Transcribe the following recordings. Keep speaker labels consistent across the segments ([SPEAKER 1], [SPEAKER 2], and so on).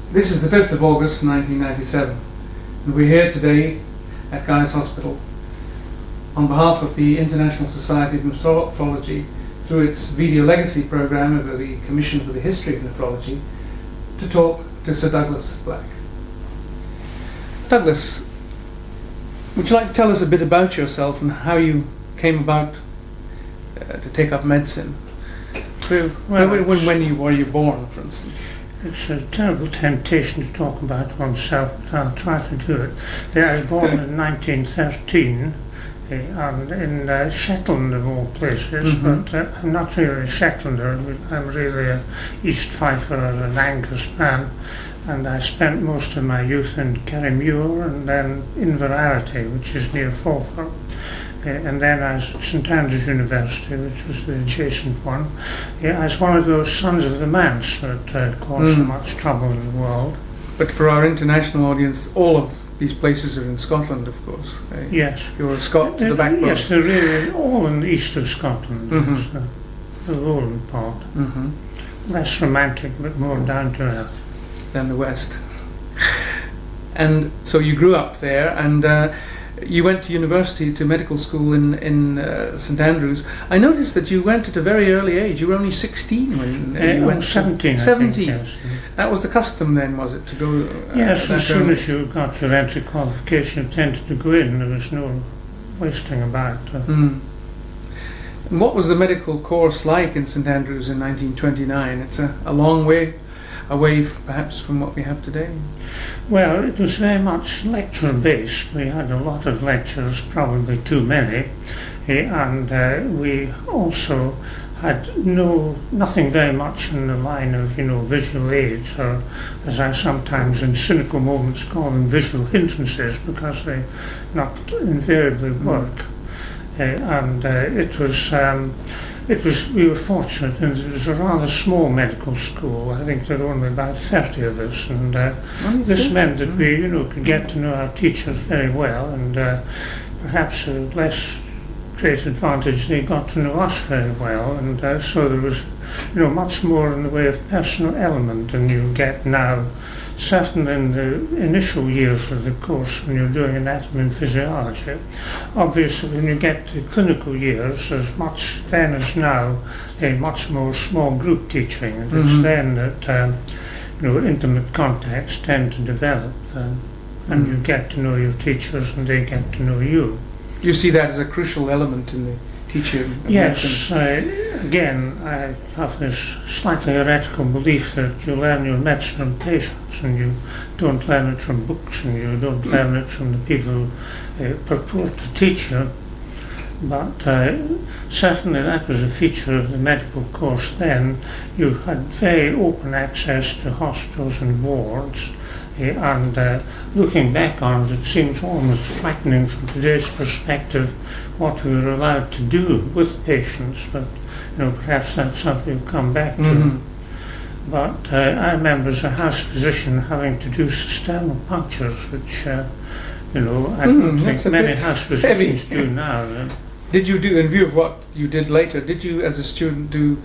[SPEAKER 1] This is the 5th of August 1997, and we're here today at Guy's Hospital on behalf of the International Society of Nephrology through its Video Legacy programme over the Commission for the History of Nephrology to talk to Sir Douglas Black. Douglas, would you like to tell us a bit about yourself and how you came about to take up medicine? When were you born, for instance?
[SPEAKER 2] It's a terrible temptation to talk about oneself, but I'll try to do it. I was born in 1913 and in Shetland, of all places, but I'm not really a Shetlander. I'm really an East Fifer or an Angus man, and I spent most of my youth in Kerrymuir and then Inverarity, which is near Falkirk. And then I was at St Andrews University, which was the adjacent one. I was one of those sons of the manse that caused so much trouble in the world.
[SPEAKER 1] But for our international audience, all of these places are in Scotland, of course.
[SPEAKER 2] Yes.
[SPEAKER 1] You're a Scot to the backbone.
[SPEAKER 2] Yes, they're really all in the east of Scotland. It's the lowland part. Less romantic, but more down to earth.
[SPEAKER 1] Than the west. And so you grew up there, and you went to university, to medical school in St Andrews. I noticed that you went at a very early age. You were only 16 when you went.
[SPEAKER 2] 17.
[SPEAKER 1] 17.
[SPEAKER 2] I think, yes.
[SPEAKER 1] That was the custom then, was it, to go?
[SPEAKER 2] Yes, as soon as you got your entry qualification, you tended to go in. There was no wasting about.
[SPEAKER 1] And what was the medical course like in St Andrews in 1929? It's a long way away, perhaps, from what we have today.
[SPEAKER 2] Well, it was very much lecture-based. We had a lot of lectures, probably too many, and we also had nothing very much in the line of, visual aids, or as I sometimes in cynical moments call them, visual hindrances, because they not invariably work. We were fortunate, and it was a rather small medical school. I think there were only about 30 of us, and this meant that we, could get to know our teachers very well, and perhaps a less great advantage, they got to know us very well, and so there was, much more in the way of personal element than you get now. Certainly in the initial years of the course, when you're doing anatomy and physiology. Obviously, when you get to clinical years, there's much then as now a much more small group teaching. And it's then that intimate contacts tend to develop, and you get to know your teachers, and they get to know you.
[SPEAKER 1] You see that as a crucial element in the teaching of
[SPEAKER 2] yes,
[SPEAKER 1] medicine?
[SPEAKER 2] Again, I have this slightly heretical belief that you learn your medicine from patients, and you don't learn it from books, and you don't learn it from the people who purport to teach you. But certainly that was a feature of the medical course then. You had very open access to hospitals and wards, and looking back on it, it seems almost frightening from today's perspective what we were allowed to do with patients, but perhaps that's something we'll come back to. But I remember as a house physician having to do cisternal punctures, which I don't think many house physicians do now.
[SPEAKER 1] Did you do, in view of what you did later, did you as a student do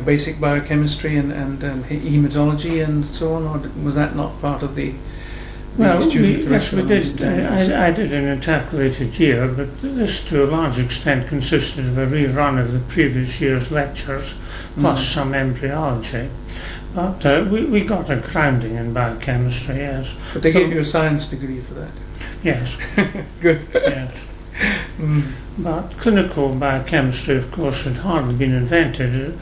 [SPEAKER 1] basic biochemistry and hematology and so on, or was that not part of the student
[SPEAKER 2] yes, we
[SPEAKER 1] curriculum?
[SPEAKER 2] did. I did an intercalated year, but this to a large extent consisted of a rerun of the previous year's lectures, plus some embryology. But we got a grounding in biochemistry, yes.
[SPEAKER 1] But they gave you a science degree for that?
[SPEAKER 2] Yes.
[SPEAKER 1] Good.
[SPEAKER 2] Yes. But clinical biochemistry, of course, had hardly been invented.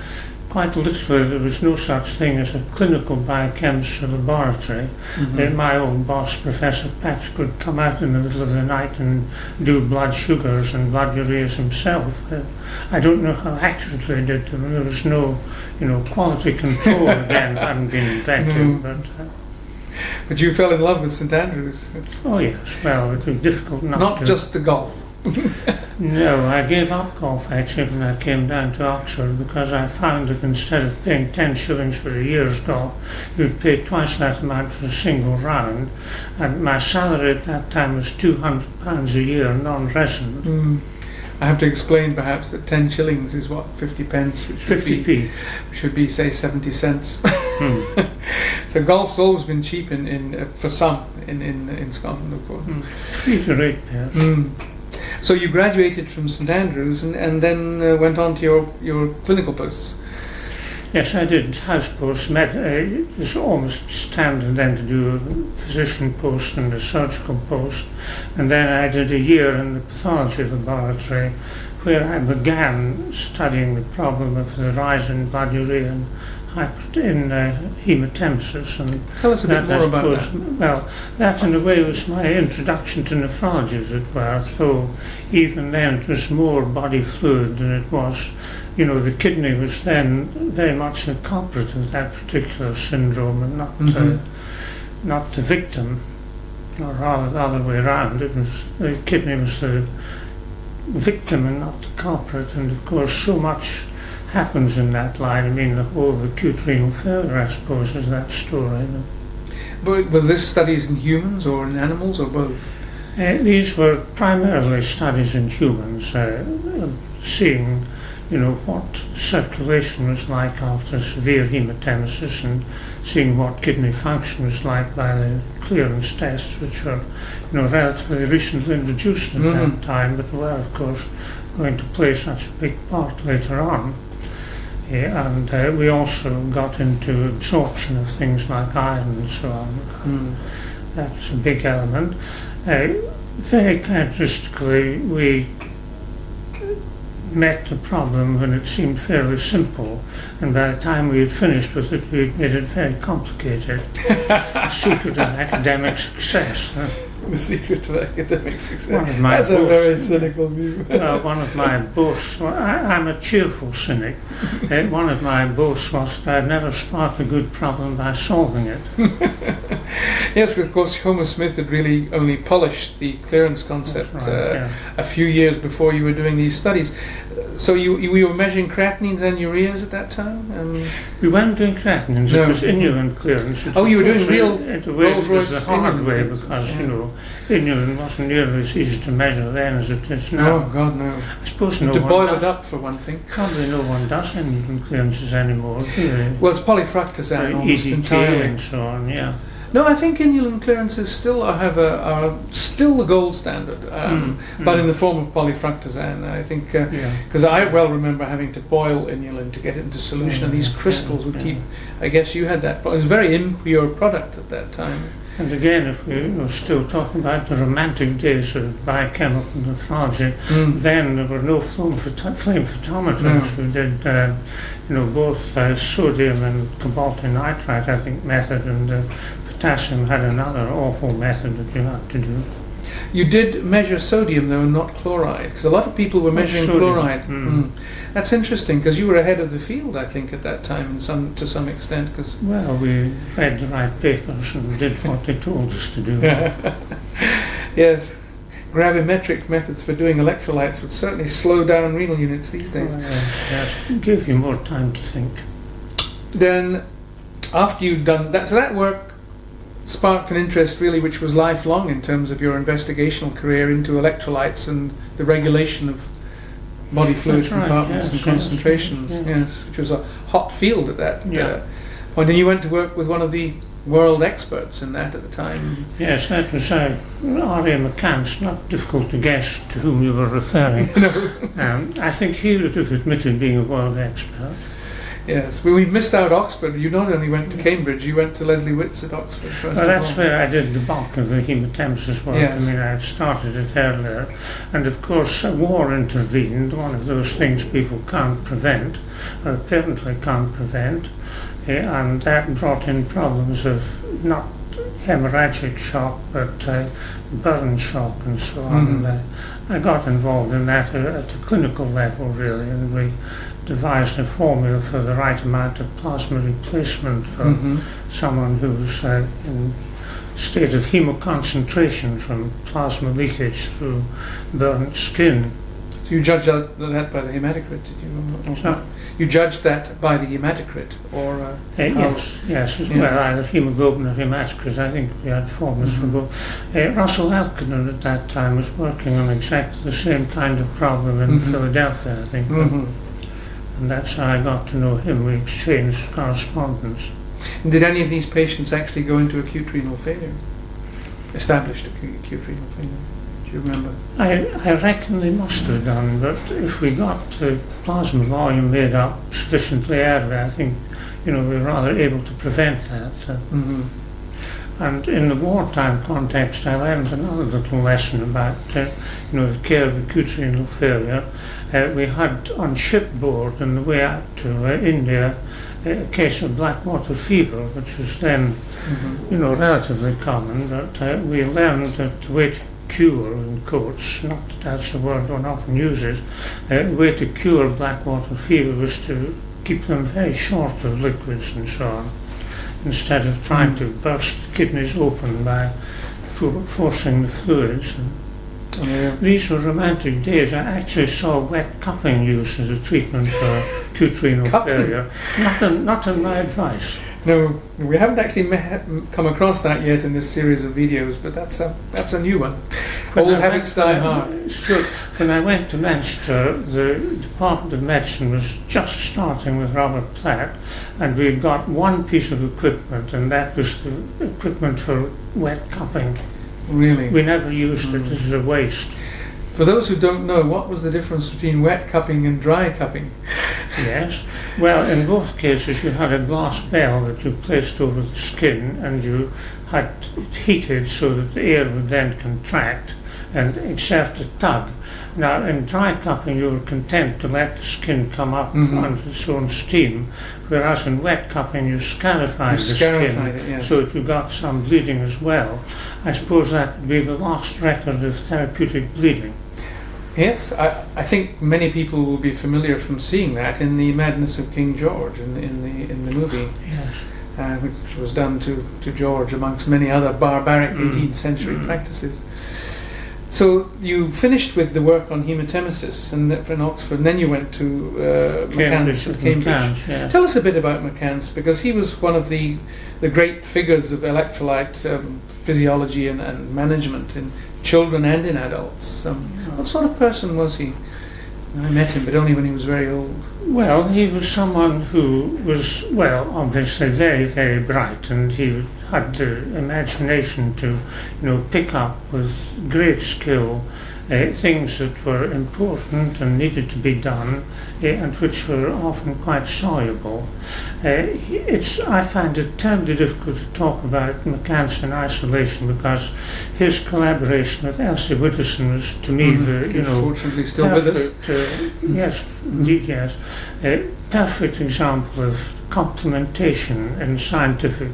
[SPEAKER 2] Quite literally, there was no such thing as a clinical biochemistry laboratory. My old boss, Professor Patrick, would come out in the middle of the night and do blood sugars and blood ureas himself. I don't know how accurately he did them. There was no, quality control again hadn't been invented.
[SPEAKER 1] But you fell in love with St Andrews.
[SPEAKER 2] Oh yes, well, it was difficult not to.
[SPEAKER 1] Not just the golf.
[SPEAKER 2] No, I gave up golf actually when I came down to Oxford, because I found that instead of paying 10 shillings for a year's golf, you'd pay twice that amount for a single round, and my salary at that time was £200 a year, non-resident.
[SPEAKER 1] I have to explain perhaps that 10 shillings is what, 50 pence, which
[SPEAKER 2] 50p.
[SPEAKER 1] should be say 70 cents.
[SPEAKER 2] Mm.
[SPEAKER 1] So golf's always been cheap for some in Scotland, of course.
[SPEAKER 2] 3 to 8 pence.
[SPEAKER 1] Mm. So you graduated from St Andrews and then went on to your clinical posts.
[SPEAKER 2] Yes, I did house posts. It was almost standard then to do a physician post and a surgical post. And then I did a year in the pathology laboratory where I began studying the problem of the rise in blood urea and hematemesis. And
[SPEAKER 1] tell us a bit more about that.
[SPEAKER 2] Well, that in a way was my introduction to nephrology, as it were. So even then it was more body fluid than it was. You know, the kidney was then very much the culprit of that particular syndrome and not the victim, or rather the other way around. It was the kidney was the victim and not the culprit, and of course so much happens in that line. I mean, the whole of acute renal failure, I suppose, is that story.
[SPEAKER 1] But was this studies in humans or in animals or both?
[SPEAKER 2] These were primarily studies in humans, seeing, you know, what circulation was like after severe hematemesis and seeing what kidney function was like by the clearance tests, which were, you know, relatively recently introduced at that time, but were, of course, going to play such a big part later on. And we also got into absorption of things like iron and so on. That's a big element. Very characteristically, we met the problem when it seemed fairly simple, and by the time we had finished with it, we had made it very complicated. The secret of academic success.
[SPEAKER 1] The secret of academic success.
[SPEAKER 2] That's
[SPEAKER 1] a very cynical view.
[SPEAKER 2] One of my boasts, I'm a cheerful cynic, one of my boasts was that I'd never sparked a good problem by solving it.
[SPEAKER 1] Yes, of course, Homer Smith had really only polished the clearance concept a few years before you were doing these studies. So you were measuring creatinines and ureas at that time?
[SPEAKER 2] We weren't doing creatinines, it was inulin clearance.
[SPEAKER 1] Oh, you were doing real
[SPEAKER 2] Rolls-Royce the hard way because, you know, inulin wasn't nearly as easy to measure then as it is now.
[SPEAKER 1] Oh, God, no.
[SPEAKER 2] I suppose no one
[SPEAKER 1] to boil
[SPEAKER 2] does.
[SPEAKER 1] It up, for one thing.
[SPEAKER 2] Probably no one does inulin clearances anymore, do they?
[SPEAKER 1] Well, it's polyfructosan almost
[SPEAKER 2] EDTA
[SPEAKER 1] entirely.
[SPEAKER 2] and so on, yeah.
[SPEAKER 1] No, I think inulin clearances still are still the gold standard, but in the form of polyfructosan. I think because I well remember having to boil inulin to get it into solution, and these crystals would keep. I guess you had that. But it was a very impure product at that time.
[SPEAKER 2] And again, if we're still talking about the romantic days of biochemical nephrology, then there were no flame photometers who did, both sodium and cobaltic nitrite, I think, method, and potassium had another awful method that you had to do.
[SPEAKER 1] You did measure sodium, though, and not chloride, because a lot of people were measuring chloride. That's interesting, because you were ahead of the field, I think, at that time, to some extent.
[SPEAKER 2] Well, we read the right papers and did what they told us to do.
[SPEAKER 1] Yes. Gravimetric methods for doing electrolytes would certainly slow down renal units these days.
[SPEAKER 2] Yes, give you more time to think.
[SPEAKER 1] Then, after you'd done that, so that work sparked an interest really which was lifelong in terms of your investigational career into electrolytes and the regulation of body fluid compartments and concentrations, which was a hot field at that point. And you went to work with one of the world experts in that at the time.
[SPEAKER 2] Yes, that was R.A. McCants. Not difficult to guess to whom you were referring. I think he would have admitted being a world expert.
[SPEAKER 1] Yes, we missed out Oxford. You not only went to Cambridge, you went to Leslie Witts at Oxford first.
[SPEAKER 2] Well, that's where I did the bulk of the hematemesis work.
[SPEAKER 1] Yes.
[SPEAKER 2] I mean, I had started it earlier. And of course, a war intervened, one of those things people can't prevent, or apparently can't prevent. And that brought in problems of not hemorrhagic shock, but burn shock and so on. And I got involved in that at the clinical level, really, and we devised a formula for the right amount of plasma replacement for someone who's in a state of hemoconcentration from plasma leakage through burnt skin.
[SPEAKER 1] So you judged that by the hematocrit, did you? you judged that by the hematocrit, or
[SPEAKER 2] yes, as well, either hemoglobin or hematocrit. I think we had formulas for both. Russell Elkinen at that time was working on exactly the same kind of problem in Philadelphia, I think. And that's how I got to know him. We exchanged correspondence.
[SPEAKER 1] And did any of these patients actually go into acute renal failure? Established acute renal failure? Do you remember?
[SPEAKER 2] I reckon they must have done, but if we got the plasma volume made up sufficiently early, I think we were rather able to prevent that. And in the wartime context, I learned another little lesson about the care of acute renal failure. We had on shipboard on the way out to India a case of black water fever, which was then relatively common, but we learned that the way to cure, in quotes, not that that's a word one often uses, the way to cure black water fever was to keep them very short of liquids and so on, instead of trying to burst the kidneys open by forcing the fluids. These were romantic days. I actually saw wet cupping used as a treatment for acute renal failure. Not on my advice.
[SPEAKER 1] No, we haven't actually come across that yet in this series of videos, but that's a new one. Old habits die hard.
[SPEAKER 2] When I went to Manchester, the Department of Medicine was just starting with Robert Platt, and we got one piece of equipment, and that was the equipment for wet cupping.
[SPEAKER 1] Really?
[SPEAKER 2] We never used it. It was a waste.
[SPEAKER 1] For those who don't know, what was the difference between wet cupping and dry cupping?
[SPEAKER 2] Yes. Well, in both cases you had a glass bell that you placed over the skin, and you had it heated so that the air would then contract and exert a tug. Now, in dry cupping you were content to let the skin come up under its own steam, whereas in wet cupping you scarified the skin so that you got some bleeding as well. I suppose that would be the lost record of therapeutic bleeding.
[SPEAKER 1] Yes, I think many people will be familiar from seeing that in the Madness of King George in the movie.
[SPEAKER 2] Yes.
[SPEAKER 1] Which was done to George amongst many other barbaric 18th century practices. So you finished with the work on hematemesis in Oxford, and then you went to McCants at Cambridge. Tell us a bit about McCants, because he was one of the great figures of electrolyte physiology and management in children and in adults. What sort of person was he? I met him, but only when he was very old.
[SPEAKER 2] Well, he was someone who was, obviously very, very bright, and he had the imagination to, pick up with great skill things that were important and needed to be done, and which were often quite soluble. I find it terribly difficult to talk about McCants in isolation, because his collaboration with Elsie Widdowson was, to me,
[SPEAKER 1] unfortunately still
[SPEAKER 2] perfect,
[SPEAKER 1] with us.
[SPEAKER 2] Yes, indeed, yes. A perfect example of complementation in scientific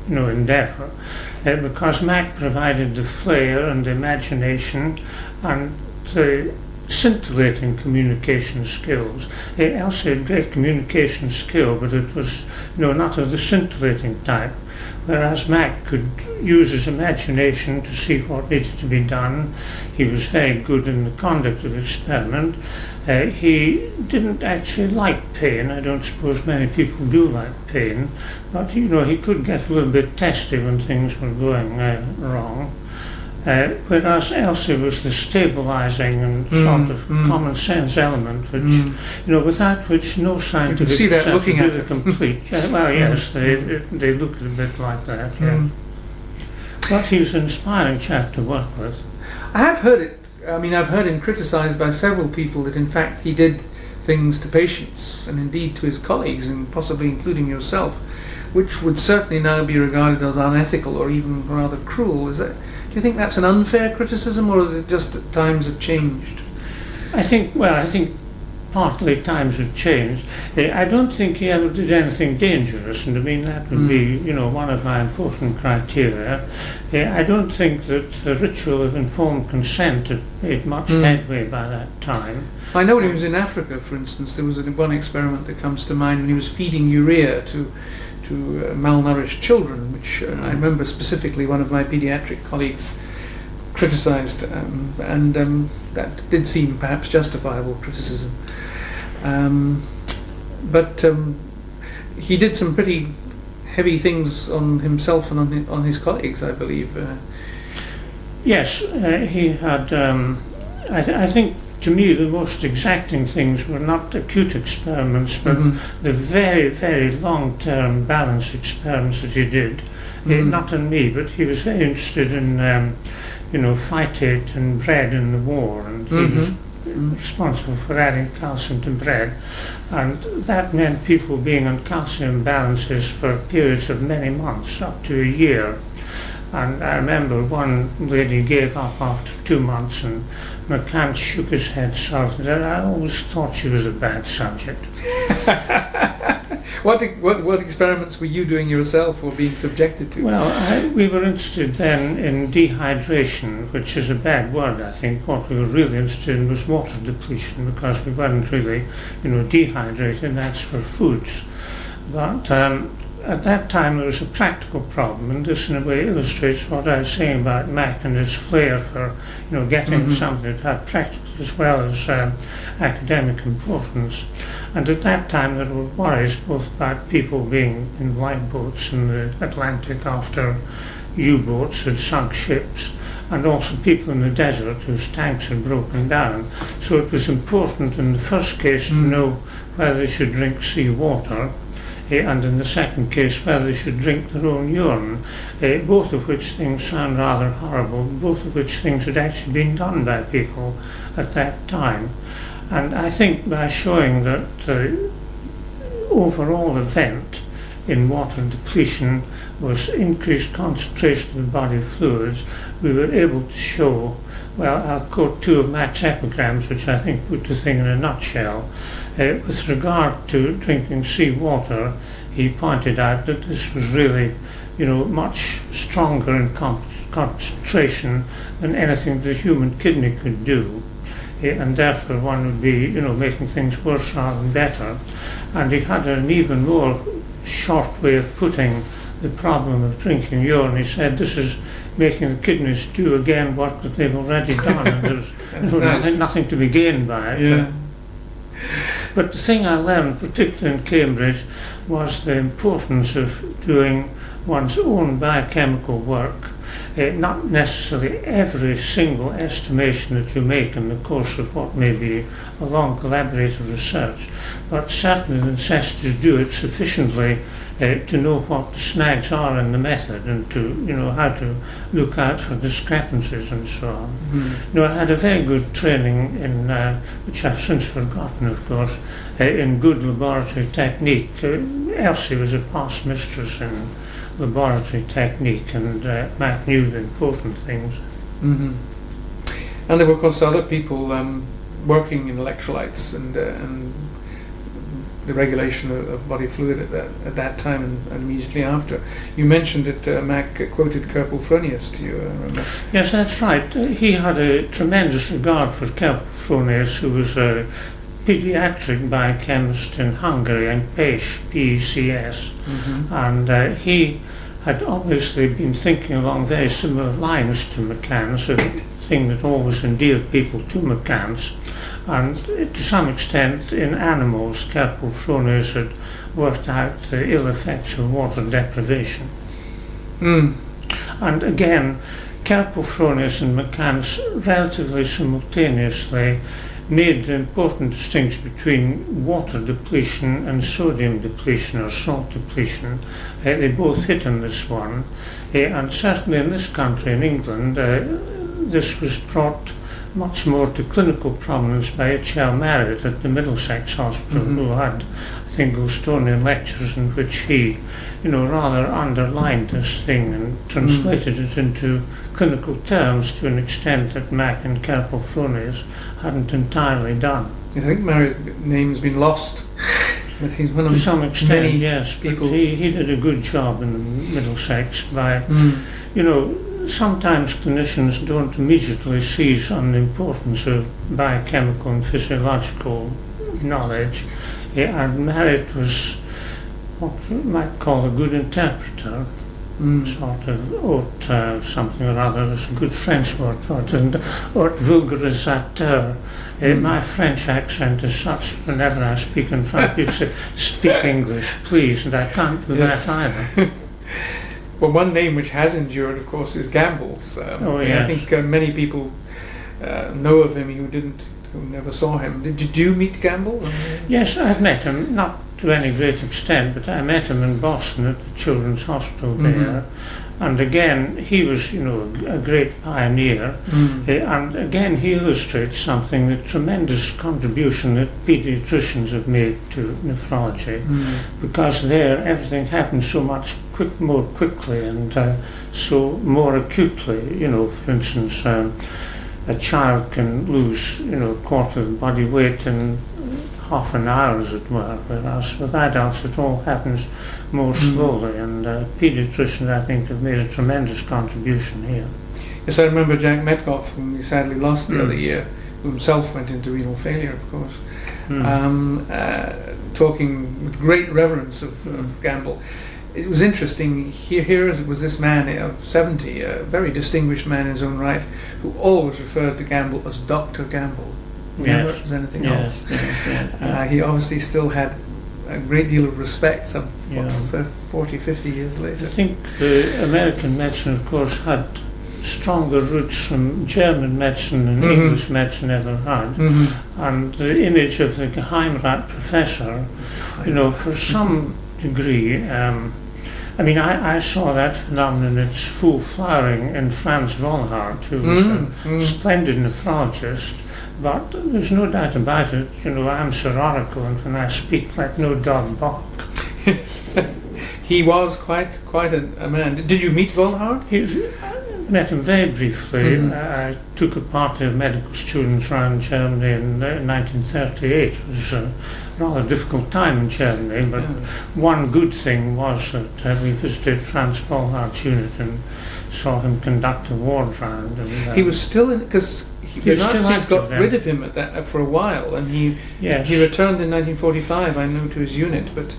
[SPEAKER 2] endeavour, because Mac provided the flair and the imagination and the scintillating communication skills. Elsie had great communication skill, but it was not of the scintillating type, whereas Mac could use his imagination to see what needed to be done. He was very good in the conduct of experiment. He didn't actually like pain. I don't suppose many people do like pain, but he could get a little bit testy when things were going wrong. Whereas Elsie was the stabilising and sort of common sense element, which without which no scientific
[SPEAKER 1] you can see that looking at it.
[SPEAKER 2] Complete. Yes, they look a bit like that. Yeah. But he's an inspiring chap to work with.
[SPEAKER 1] I have heard it. I've heard him criticised by several people that in fact he did things to patients and indeed to his colleagues, and possibly including yourself, which would certainly now be regarded as unethical or even rather cruel. Do you think that's an unfair criticism, or is it just that times have changed?
[SPEAKER 2] I think partly times have changed. I don't think he ever did anything dangerous, and that would be, one of my important criteria. I don't think that the ritual of informed consent had made much headway by that time.
[SPEAKER 1] I know when he was in Africa, for instance, there was one experiment that comes to mind when he was feeding urea to malnourished children, which I remember specifically one of my pediatric colleagues criticised, and that did seem perhaps justifiable criticism. but he did some pretty heavy things on himself and on his colleagues, I believe.
[SPEAKER 2] Yes, he had. I think, to me, the most exacting things were not acute experiments, but the very, very long-term balance experiments that he did. Not on me, but he was very interested in, phytate and bread in the war, and he was responsible for adding calcium to bread, and that meant people being on calcium balances for periods of many months, up to a year. And I remember one lady gave up after 2 months, and McCann shook his head softly and said, "I always thought she was a bad subject."
[SPEAKER 1] What experiments were you doing yourself or being subjected to?
[SPEAKER 2] Well, we were interested then in dehydration, which is a bad word, I think. What we were really interested in was water depletion, because we weren't really, dehydrated. That's for foods. But at that time there was a practical problem, and this in a way illustrates what I was saying about Mac and his flair for getting something that had practical as well as academic importance. And at that time there were worries both about people being in lifeboats in the Atlantic after U-boats had sunk ships, and also people in the desert whose tanks had broken down. So it was important in the first case to know whether they should drink sea water, and in the second case whether they should drink their own urine, both of which things sound rather horrible, both of which things had actually been done by people at that time. And I think by showing that the overall event in water depletion was increased concentration of body fluids, we were able to show, well, I'll quote two of Mac's epigrams, which I think put the thing in a nutshell. With regard to drinking sea water, he pointed out that this was really, much stronger in concentration than anything the human kidney could do. And therefore one would be, making things worse rather than better. And he had an even more short way of putting the problem of drinking urine. He said this is making the kidneys do again work that they've already done, and there's nothing to be gained by it.
[SPEAKER 1] Yeah.
[SPEAKER 2] But the thing I learned, particularly in Cambridge, was the importance of doing one's own biochemical work. Not necessarily every single estimation that you make in the course of what may be a long collaborative research, but certainly the necessity to do it sufficiently to know what the snags are in the method, and to how to look out for discrepancies and so on. I had a very good training in, which I've since forgotten, of course, in good laboratory technique. Elsie was a past mistress in laboratory technique, and Mac knew the important things.
[SPEAKER 1] And there were, of course, other people working in electrolytes and the regulation of body fluid at that time and immediately after. You mentioned that Mac quoted Kerpel Fronius to you, I remember.
[SPEAKER 2] Yes, that's right. He had a tremendous regard for Kerpel Fronius, who was a pediatric biochemist in Hungary, in Pécs, P-E-C-S, and he had obviously been thinking along very similar lines to McCann's, a thing that always endeared people to McCann's, and to some extent in animals Kerpel Fronius had worked out the ill effects of water deprivation. And again, Kerpel Fronius and McCann's relatively simultaneously made the important distinction between water depletion and sodium depletion or salt depletion. They both hit on this one, and certainly in this country, in England, this was brought much more to clinical prominence by H.L. Marriott at the Middlesex Hospital, who had, I think, Gulstonian lectures in which he, rather underlined this thing and translated it into clinical terms to an extent that Mac and Kerpel Fronius hadn't entirely done.
[SPEAKER 1] I think Marriott's name's been lost, but he's one of
[SPEAKER 2] to some extent,
[SPEAKER 1] many
[SPEAKER 2] yes,
[SPEAKER 1] people.
[SPEAKER 2] But he did a good job in the Middlesex by, sometimes clinicians don't immediately seize on the importance of biochemical and physiological knowledge, and Marriott was what we might call a good interpreter. sort of haute something or other. There's a good French word for it, isn't it? Haute vulgarisateur. My French accent is such, whenever I speak in front of people say, speak English, please, and I can't do that either.
[SPEAKER 1] Well, one name which has endured, of course, is Gamble's.
[SPEAKER 2] Yes.
[SPEAKER 1] I think many people know of him who never saw him. Did you meet Gamble?
[SPEAKER 2] Yes, I've met him, not to any great extent, but I met him in Boston at the Children's Hospital there. And again, he was, a great pioneer. And again, he illustrates something, the tremendous contribution that paediatricians have made to nephrology. Because there, everything happens so much more quickly and so more acutely. For instance, a child can lose, a quarter of body weight in half an hour, as it were, whereas with adults it all happens more slowly, and paediatricians, I think, have made a tremendous contribution here.
[SPEAKER 1] Yes, I remember Jack Metcalf, whom we sadly lost the other year, who himself went into renal failure, of course, talking with great reverence of Gamble. It was interesting, here was this man of 70, a very distinguished man in his own right, who always referred to Gamble as Dr. Gamble. Never as anything else. He obviously still had a great deal of respect 40, 50 years later.
[SPEAKER 2] I think American medicine, of course, had stronger roots from German medicine than English medicine ever had. And the image of the Geheimrat professor, for some degree, I saw that phenomenon in its full flowering in Franz Volhard, who was a splendid nephrologist. But there's no doubt about it, I'm Sir Oracle, and when I speak, let no dog bark.
[SPEAKER 1] Yes. He was quite a man. Did you meet Volhard?
[SPEAKER 2] I met him very briefly. I took a party of medical students around Germany in 1938. It was a rather difficult time in Germany, but one good thing was that we visited Franz Volhard's unit and saw him conduct a ward round. And,
[SPEAKER 1] he was still in, because the Nazis got rid of him for a while, and he returned in 1945, I know, to his unit, but...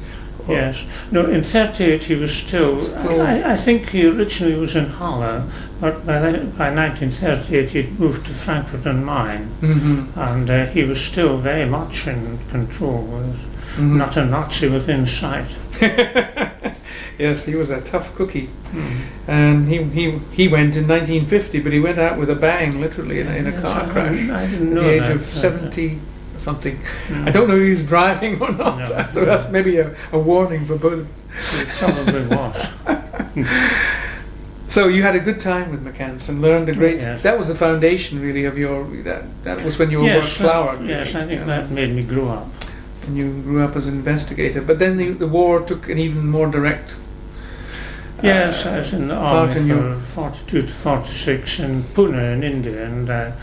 [SPEAKER 2] Yes. No, in 1938 he was still I think he originally was in Halle, but by 1938 he'd moved to Frankfurt am Main, and he was still very much in control, not a Nazi within sight.
[SPEAKER 1] Yes, he was a tough cookie. And he went in 1950, but he went out with a bang, literally, in a car crash
[SPEAKER 2] I didn't know
[SPEAKER 1] at the age
[SPEAKER 2] that,
[SPEAKER 1] of 70 something. I don't know if he was driving or not, so that's maybe a warning for both.
[SPEAKER 2] It probably was.
[SPEAKER 1] So you had a good time with McCance and learned a great... That was the foundation, really, of your... That was when you were flowered. Really.
[SPEAKER 2] Yes, I think that made me grow up.
[SPEAKER 1] And you grew up as an investigator. But then the war took an even more direct...
[SPEAKER 2] Yes, I was in the army for 42 to 46 in Pune in India, and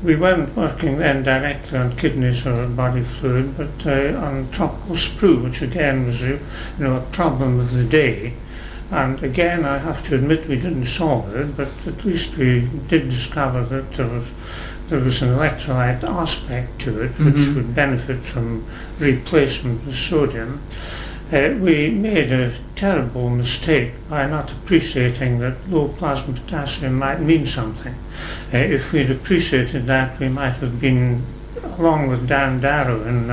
[SPEAKER 2] we weren't working then directly on kidneys or body fluid, but on tropical sprue, which again was a problem of the day. And again, I have to admit we didn't solve it, but at least we did discover that there was an electrolyte aspect to it which would benefit from replacement with sodium. We made a terrible mistake by not appreciating that low plasma potassium might mean something. If we'd appreciated that, we might have been, along with Dan Darrow, in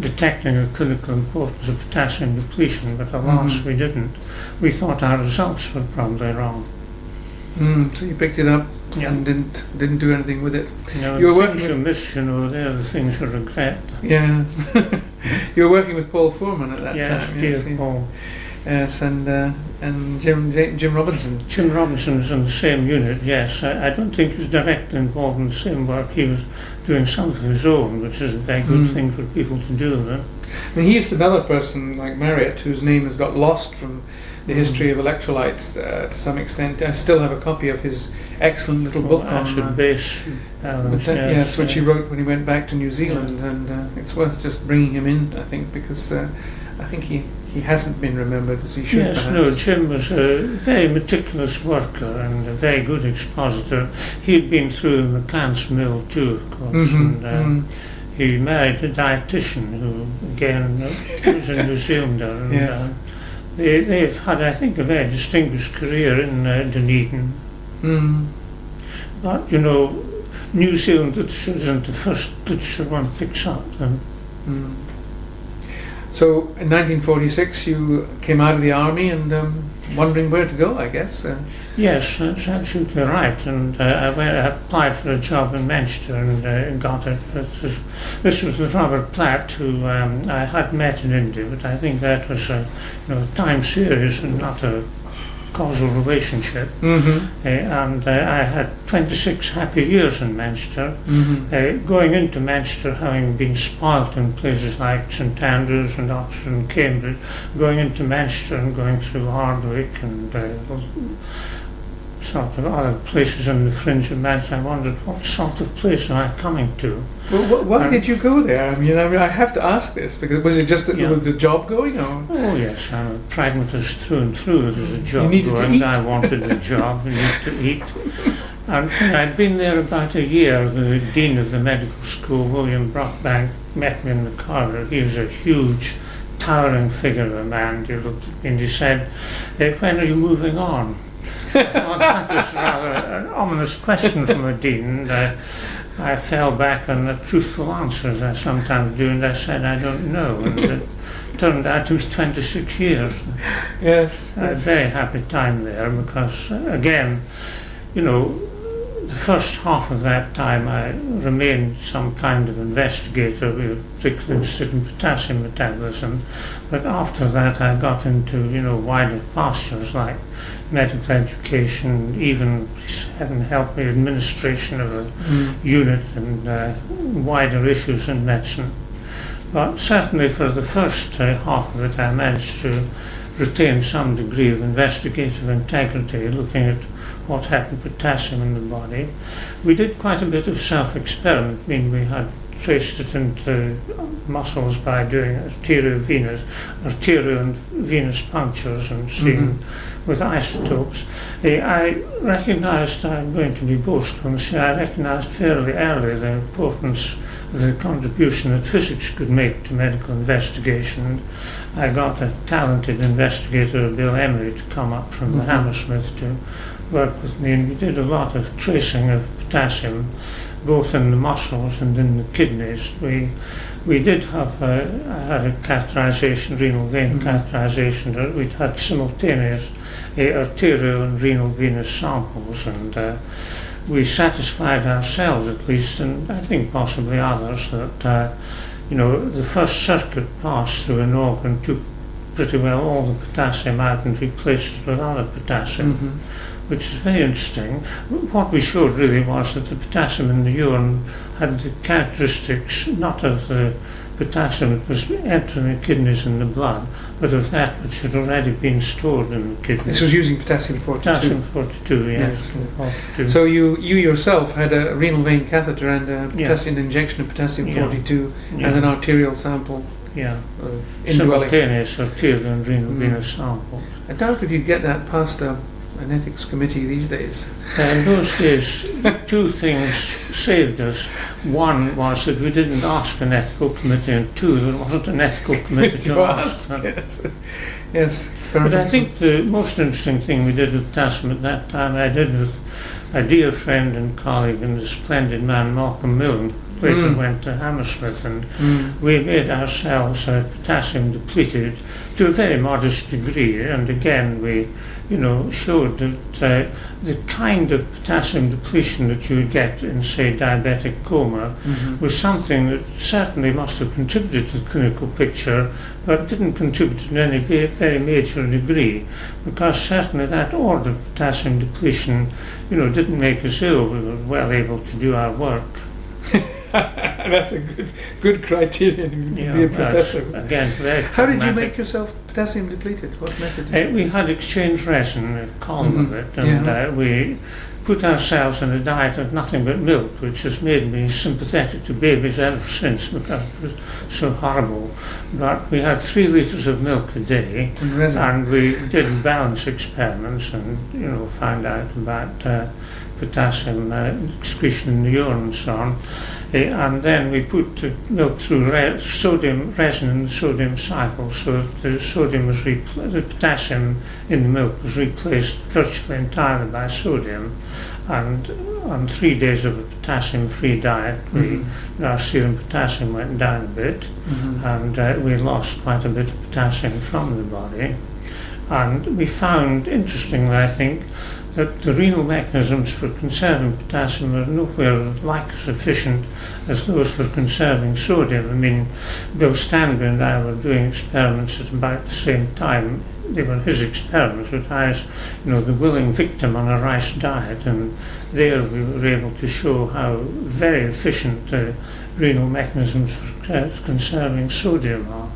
[SPEAKER 2] detecting the clinical importance of potassium depletion, but alas, we didn't. We thought our results were probably wrong.
[SPEAKER 1] So you picked it up and didn't do anything with it.
[SPEAKER 2] You were working you miss, they're the things you regret.
[SPEAKER 1] Yeah. You were working with Paul Foreman at that time.
[SPEAKER 2] Yes, Paul.
[SPEAKER 1] Yes, and Jim Robinson.
[SPEAKER 2] Jim Robinson was in the same unit, yes. I don't think he was directly involved in the same work. He was doing some of his own, which is a very good thing for people to do.
[SPEAKER 1] He's another person like Marriott whose name has got lost from the history of electrolytes to some extent. I still have a copy of his excellent little book on
[SPEAKER 2] acid base.
[SPEAKER 1] Which he wrote when he went back to New Zealand, and it's worth just bringing him in, I think, because I think he hasn't been remembered as he should.
[SPEAKER 2] Yes, Jim was a very meticulous worker and a very good expositor. He'd been through McCants Mill too, of course, and he married a dietitian who, again, was in New Zealand. They've had, I think, a very distinguished career in Dunedin.
[SPEAKER 1] Mm.
[SPEAKER 2] But, you know, New Zealand literature isn't the first literature one picks up.
[SPEAKER 1] Mm. So in 1946 you came out of the army and wondering where to go, I guess.
[SPEAKER 2] Yes, that's absolutely right. And I applied for a job in Manchester and got it. This was with Robert Platt, who I had met in India, but I think that was a time series and not a causal relationship.
[SPEAKER 1] Mm-hmm.
[SPEAKER 2] And I had 26 happy years in Manchester.
[SPEAKER 1] Mm-hmm.
[SPEAKER 2] Going into Manchester, having been spoilt in places like St Andrews and Oxford and Cambridge, going into Manchester and going through Hardwick and sort of other places on the fringe of Manchester, I wondered what sort of place am I coming to?
[SPEAKER 1] Well, why did you go there? I mean, I have to ask this because was it just that was the job going, or?
[SPEAKER 2] Oh yes, I'm a pragmatist through and through. There was a job
[SPEAKER 1] You
[SPEAKER 2] going.
[SPEAKER 1] to eat.
[SPEAKER 2] I wanted a job. I needed to eat. And when I'd been there about a year, the dean of the medical school, William Brockbank, met me in the corridor. He was a huge, towering figure of a man. He looked at me and he said, "When are you moving on?" I thought that was rather an ominous question from a dean. I fell back on the truthful answers I sometimes do, and I said, "I don't know." And it turned out it was 26 years.
[SPEAKER 1] Yes.
[SPEAKER 2] I had a very happy time there because, again, the first half of that time I remained some kind of investigator. We were particularly interested in potassium metabolism, but after that I got into wider pastures like medical education, even, heaven help me, administration of a unit and wider issues in medicine. But certainly for the first half of it I managed to retain some degree of investigative integrity, looking at what happened to potassium in the body. We did quite a bit of self-experiment. I mean, we had traced it into muscles by doing arterial and venous punctures and seeing with isotopes. I recognised, I'm going to be boastful and say, I recognised fairly early the importance of the contribution that physics could make to medical investigation. I got a talented investigator, Bill Emery, to come up from the Hammersmith to work with me, and we did a lot of tracing of potassium, both in the muscles and in the kidneys. We did have I had a catheterization, renal vein catheterization, that we'd had simultaneous arterial and renal venous samples, and we satisfied ourselves at least, and I think possibly others, that the first circuit passed through an organ took pretty well all the potassium out and replaced it with other potassium, which is very interesting. What we showed really was that the potassium in the urine had the characteristics not of the potassium that was entering the kidneys and the blood, but of that which had already been stored in the kidneys.
[SPEAKER 1] This was using potassium 42.
[SPEAKER 2] Potassium 42, yes. 42.
[SPEAKER 1] So you yourself had a renal vein catheter and a potassium injection of potassium 42 and an arterial sample.
[SPEAKER 2] Yeah,
[SPEAKER 1] indwelling.
[SPEAKER 2] Simultaneous arterial and renal venous samples.
[SPEAKER 1] I doubt if you get that past an ethics committee these days.
[SPEAKER 2] In those days, two things saved us. One was that we didn't ask an ethical committee, and two, there wasn't an ethical committee to ask.
[SPEAKER 1] Yes.
[SPEAKER 2] But I think the most interesting thing we did with potassium at that time, I did with a dear friend and colleague and the splendid man Malcolm Milne, later went to Hammersmith, and we made ourselves potassium depleted to a very modest degree, and again we showed that the kind of potassium depletion that you would get in, say, diabetic coma was something that certainly must have contributed to the clinical picture, but didn't contribute in any very major degree, because certainly that order of potassium depletion didn't make us ill. We were well able to do our work.
[SPEAKER 1] That's a good criterion to be a professor.
[SPEAKER 2] Again, very
[SPEAKER 1] How did you make yourself potassium depleted? What method did you
[SPEAKER 2] we had exchange resin, a column of it, and we put ourselves on a diet of nothing but milk, which has made me sympathetic to babies ever since because it was so horrible. But we had 3 litres of milk a day, and we did balance experiments and found out about potassium excretion in the urine and so on. And then we put the milk through sodium resonant sodium cycle, so that the sodium was the potassium in the milk was replaced virtually entirely by sodium. And on 3 days of a potassium-free diet, our serum potassium went down a bit, and we lost quite a bit of potassium from the body. And we found, interestingly, I think, that the renal mechanisms for conserving potassium are nowhere like as efficient as those for conserving sodium. I mean, Bill Stanby and I were doing experiments at about the same time. They were his experiments, but I was, the willing victim on a rice diet, and there we were able to show how very efficient the renal mechanisms for conserving sodium are.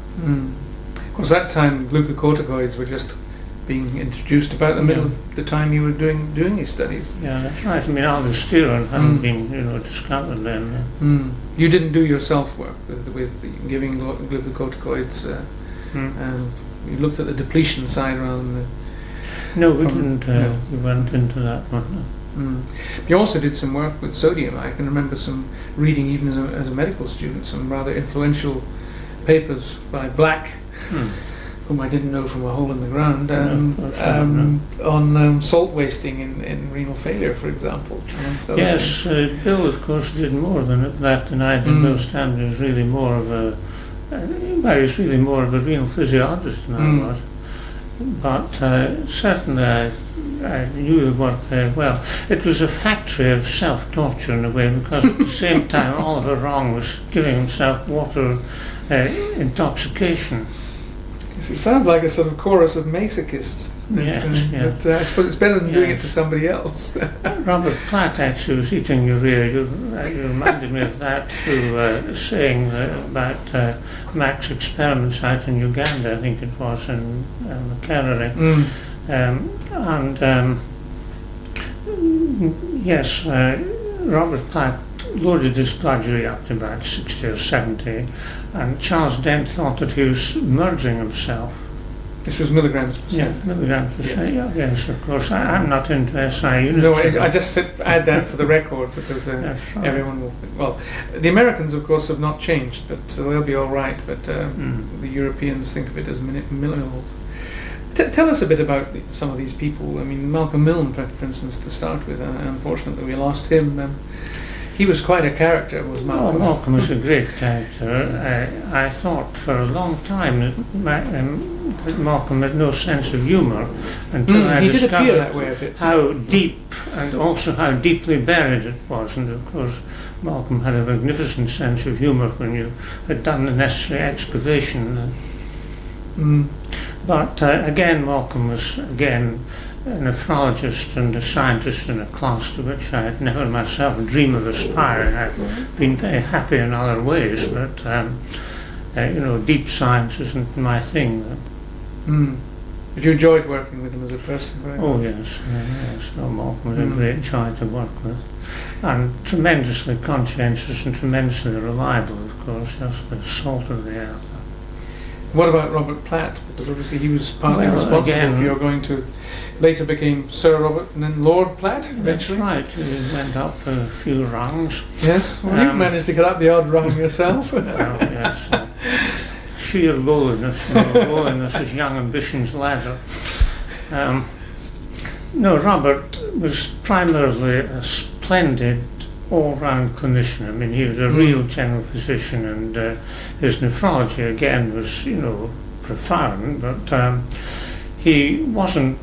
[SPEAKER 1] Of course, that time glucocorticoids were just being introduced about the middle of the time you were doing these studies.
[SPEAKER 2] Yeah, that's right. I mean, aldosterone hadn't been, discovered then.
[SPEAKER 1] You didn't do your self-work with giving glucocorticoids. You looked at the depletion side rather than the...
[SPEAKER 2] No, we didn't. We went into that one.
[SPEAKER 1] You also did some work with sodium. I can remember some reading, even as a medical student, some rather influential papers by Black, whom I didn't know from a hole in the ground, on salt wasting in renal failure, for example.
[SPEAKER 2] Yes, Bill, of course, did more than that than I did. Bill Stanley was really more of a renal physiologist than I was. But certainly I knew the work very well. It was a factory of self-torture in a way, because at the same time Oliver Wrong was giving himself water intoxication.
[SPEAKER 1] It sounds like a sort of chorus of masochists. But I suppose it's better than doing it to somebody else.
[SPEAKER 2] Robert Platt actually was eating urea. You reminded me of that through saying about Mac's experiment site in Uganda, I think it was, in Makerere. Yes, Robert Platt loaded his bludgery up to about 60 or 70, and Charles Dent thought that he was merging himself.
[SPEAKER 1] This was milligrams percent.
[SPEAKER 2] Yeah, milligrams percent. Yes, of course. I'm not into SI units.
[SPEAKER 1] No, I just add that for the record, because everyone will think. Well, the Americans, of course, have not changed, but they'll be all right. But the Europeans think of it as millimoles. Tell us a bit about some of these people. I mean, Malcolm Milne, for instance, to start with. Unfortunately, we lost him. He was quite a character, was Malcolm.
[SPEAKER 2] Malcolm was a great character. I thought for a long time that Malcolm had no sense of humour, until I discovered how deep, and also how deeply buried it was. And of course, Malcolm had a magnificent sense of humour when you had done the necessary excavation. But again, Malcolm was a nephrologist and a scientist in a class to which I had never myself dreamed of aspiring. I've been very happy in other ways, but deep science isn't my thing.
[SPEAKER 1] But you enjoyed working with him as a person, right?
[SPEAKER 2] Oh yes. No, Malcolm was a great joy to work with, and tremendously conscientious and tremendously reliable, of course, just the salt of the earth.
[SPEAKER 1] What about Robert Platt? Because obviously he was partly responsible for your going to, later became Sir Robert and then Lord Platt eventually.
[SPEAKER 2] That's right, you went up a few rungs.
[SPEAKER 1] Yes, well you managed to get up the odd rung yourself.
[SPEAKER 2] Well, yes. Sheer lowliness, lowliness is young ambition's ladder. No, Robert was primarily a splendid all-round clinician. I mean, he was a real general physician, and his nephrology again was, profound, but he wasn't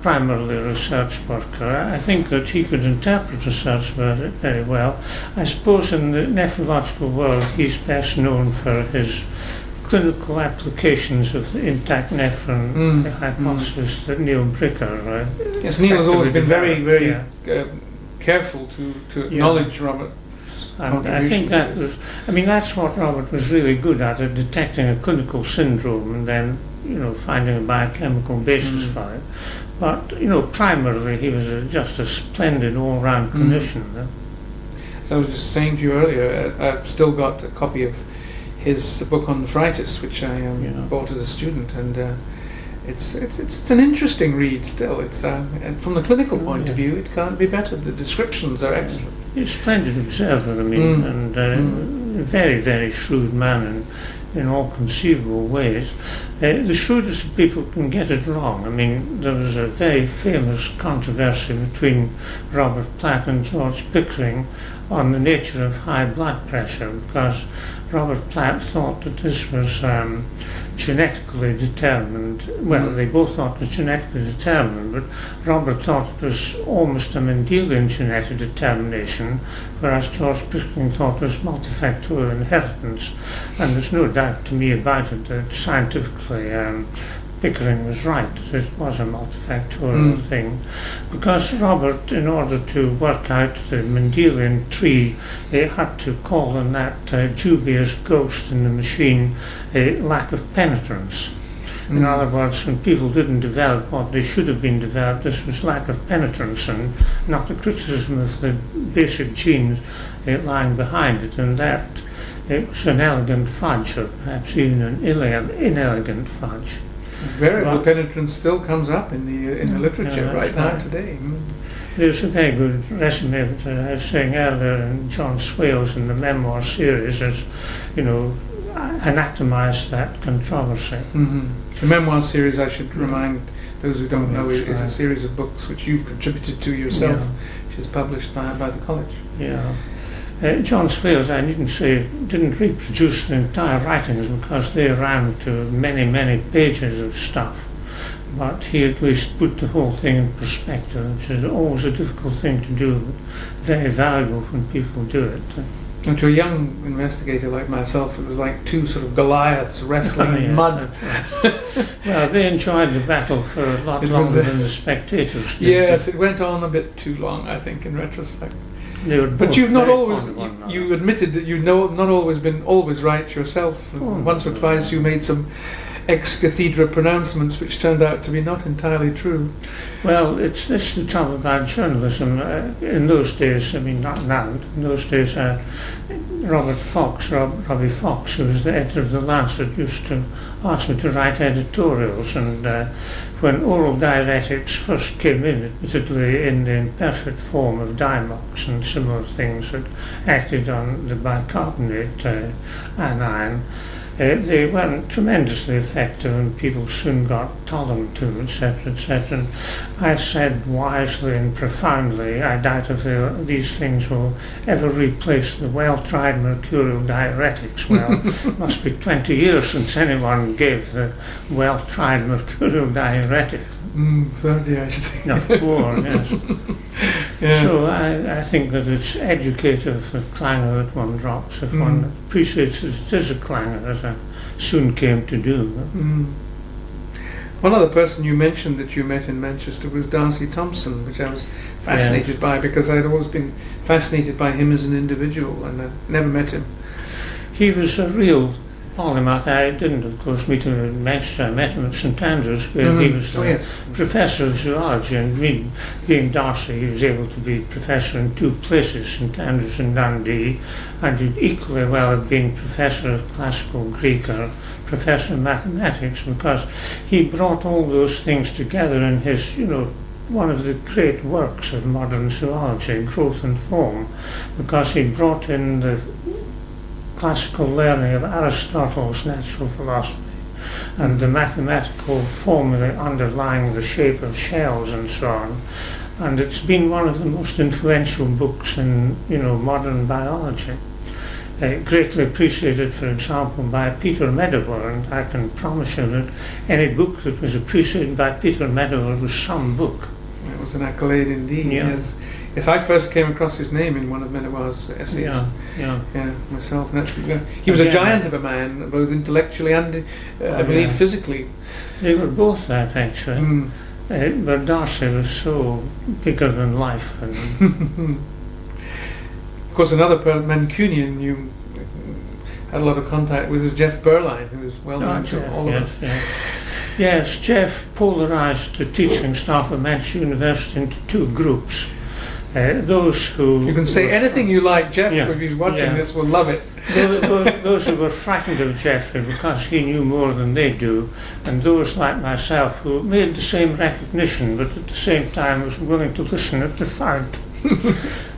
[SPEAKER 2] primarily a research worker. I think that he could interpret research very well. I suppose in the nephrological world he's best known for his clinical applications of the intact nephron hypothesis that Neil Bricker
[SPEAKER 1] yes, Neil has always been very careful to acknowledge Robert.
[SPEAKER 2] And I think that's what Robert was really good at detecting a clinical syndrome and then, finding a biochemical basis for it. But, primarily he was just a splendid all-round clinician.
[SPEAKER 1] So I was just saying to you earlier, I've still got a copy of his book on nephritis, which I bought as a student, and it's an interesting read still. It's and from the clinical point of view, it can't be better. The descriptions are excellent.
[SPEAKER 2] a splendid observer, I mean, and very, very shrewd man in all conceivable ways. The shrewdest of people can get it wrong. I mean, there was a very famous controversy between Robert Platt and George Pickering on the nature of high blood pressure, because Robert Platt thought that this was genetically determined. Well, they both thought it was genetically determined, but Robert thought it was almost a Mendelian genetic determination, whereas George Pickering thought it was multifactorial inheritance. And there's no doubt to me about it that scientifically Pickering was right, that it was a multifactorial thing, because Robert, in order to work out the Mendelian tree, had to call on that dubious ghost in the machine a lack of penetrance. In other words, when people didn't develop what they should have been developed, this was lack of penetrance and not a criticism of the basic genes lying behind it, and that it was an elegant fudge, or perhaps even an inelegant fudge.
[SPEAKER 1] Variable penetrance still comes up in the literature right now today.
[SPEAKER 2] There's a very good resume of it, I was saying earlier, in John Swales in the memoir series, as anatomised that controversy.
[SPEAKER 1] The memoir series, I should remind those who don't know, is a series of books which you've contributed to yourself, which is published by the college.
[SPEAKER 2] Yeah. John Swales, I needn't say, didn't reproduce the entire writings because they ran to many, many pages of stuff, but he at least put the whole thing in perspective, which is always a difficult thing to do, but very valuable when people do it.
[SPEAKER 1] And to a young investigator like myself, it was like two sort of Goliaths wrestling in mud.
[SPEAKER 2] Right. Well, they enjoyed the battle for a lot longer than the spectators did.
[SPEAKER 1] Yes, it went on a bit too long, I think, in retrospect.
[SPEAKER 2] But
[SPEAKER 1] you've not always, you admitted that you've not always been always right yourself. Once or twice you made some ex cathedra pronouncements which turned out to be not entirely true.
[SPEAKER 2] Well, it's the trouble about journalism. In those days, I mean not now, in those days Robbie Fox, who was the editor of The Lancet, used to ask me to write editorials, and when oral diuretics first came in, admittedly in the imperfect form of Diamox and similar things that acted on the bicarbonate anion, they weren't tremendously effective, and people soon got tolerant to them, etc., etc. And I said wisely and profoundly, I doubt if these things will ever replace the well-tried mercurial diuretics. Well, it must be 20 years since anyone gave the well-tried mercurial diuretic.
[SPEAKER 1] 30, I should think.
[SPEAKER 2] Of course, yes. Yeah. So I think that it's educative, the clangor that one drops, if one appreciates that it is a clangor, as I soon came to do.
[SPEAKER 1] One other person you mentioned that you met in Manchester was Darcy Thompson, which I was fascinated by, because I'd always been fascinated by him as an individual, and I'd never met him.
[SPEAKER 2] He was a real polymath. I didn't, of course, meet him in Manchester. I met him at St Andrews, where he was professor of zoology, and being Darcy, he was able to be professor in two places, St Andrews and Dundee, and he'd equally well have been professor of classical Greek or professor of mathematics, because he brought all those things together in his, one of the great works of modern zoology, Growth and Form, because he brought in the classical learning of Aristotle's natural philosophy and the mathematical formulae underlying the shape of shells and so on. And it's been one of the most influential books in, modern biology. Greatly appreciated, for example, by Peter Medawar, and I can promise you that any book that was appreciated by Peter Medawar was some book.
[SPEAKER 1] It was an accolade indeed, yes. Yes, I first came across his name in one of Medawar's essays. Yeah, myself. And he was a giant of a man, both intellectually and, I believe, physically.
[SPEAKER 2] They were both that, actually. But Darcy was so bigger than life. And
[SPEAKER 1] of course, another Mancunian you had a lot of contact with was Jeff Berline, who was well known to all of us.
[SPEAKER 2] Yes, Jeff polarised the teaching staff of Manchester University into two groups. Those who...
[SPEAKER 1] You can say anything you like, Jeff, if he's watching this, will love it.
[SPEAKER 2] Those who were frightened of Geoffrey because he knew more than they do, and those like myself who made the same recognition but at the same time was willing to listen at the fount.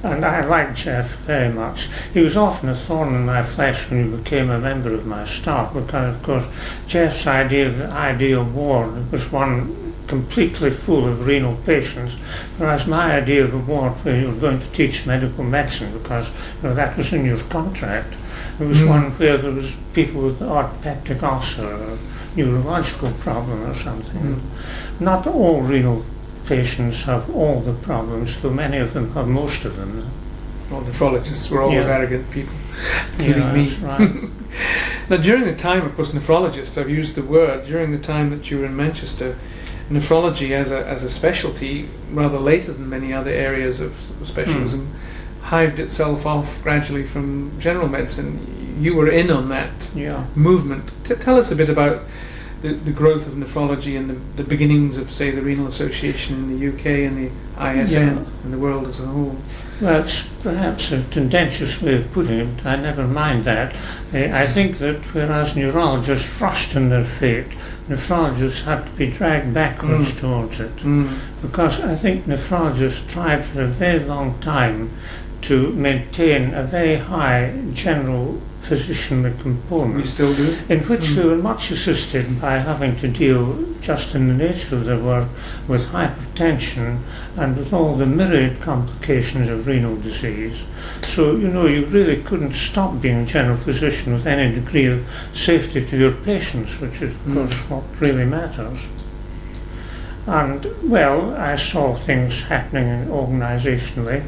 [SPEAKER 2] And I liked Jeff very much. He was often a thorn in my flesh when he became a member of my staff, because, of course, Jeff's idea of the ideal ward was one completely full of renal patients, whereas my idea of a ward where you were going to teach medical medicine, because that was in your contract, it was one where there was people with orthopedic ulcer or neurological problem or something. Not all renal patients have all the problems, though many of them have most of them.
[SPEAKER 1] Well, nephrologists were always arrogant people, including me.
[SPEAKER 2] That's right.
[SPEAKER 1] Now, during the time, of course, nephrologists, I've used the word, during the time that you were in Manchester, nephrology as a specialty, rather later than many other areas of specialism, hived itself off gradually from general medicine. You were in on that movement. Tell us a bit about the growth of nephrology and the beginnings of, say, the Renal Association in the UK and the ISN and the world as a whole.
[SPEAKER 2] Well, it's perhaps a tendentious way of putting it. I never mind that. I think that whereas neurologists rushed in their fate, nephrologists had to be dragged backwards towards it. Because I think nephrologists tried for a very long time to maintain a very high general physicianly component.
[SPEAKER 1] We still do.
[SPEAKER 2] In which they were much assisted by having to deal, just in the nature of their work, with hypertension and with all the myriad complications of renal disease. So, you really couldn't stop being a general physician with any degree of safety to your patients, which is, of course, what really matters. And, well, I saw things happening organisationally.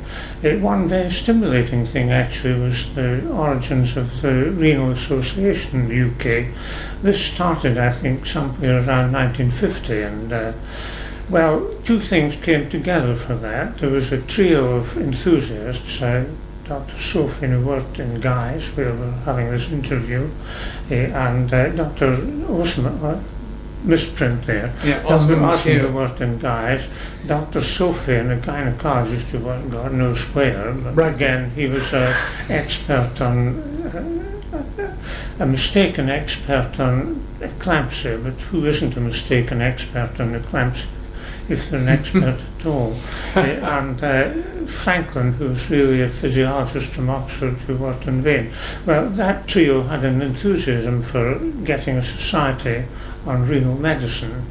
[SPEAKER 2] One very stimulating thing, actually, was the origins of the Renal Association in the UK. This started, I think, somewhere around 1950, and, well, two things came together for that. There was a trio of enthusiasts, Dr. Sophie, who worked in Guy's, where we were having this interview, and Dr. Osman, misprint there. Dr. Osman, who worked in Guy's, Dr. Sophie, and a gynecologist who was God knows where, but again, he was an expert on, a mistaken expert on eclampsia, but who isn't a mistaken expert on eclampsia if they're an expert at all? And Franklin, who's really a physiologist from Oxford who worked in Vane. Well, that trio had an enthusiasm for getting a society on renal medicine.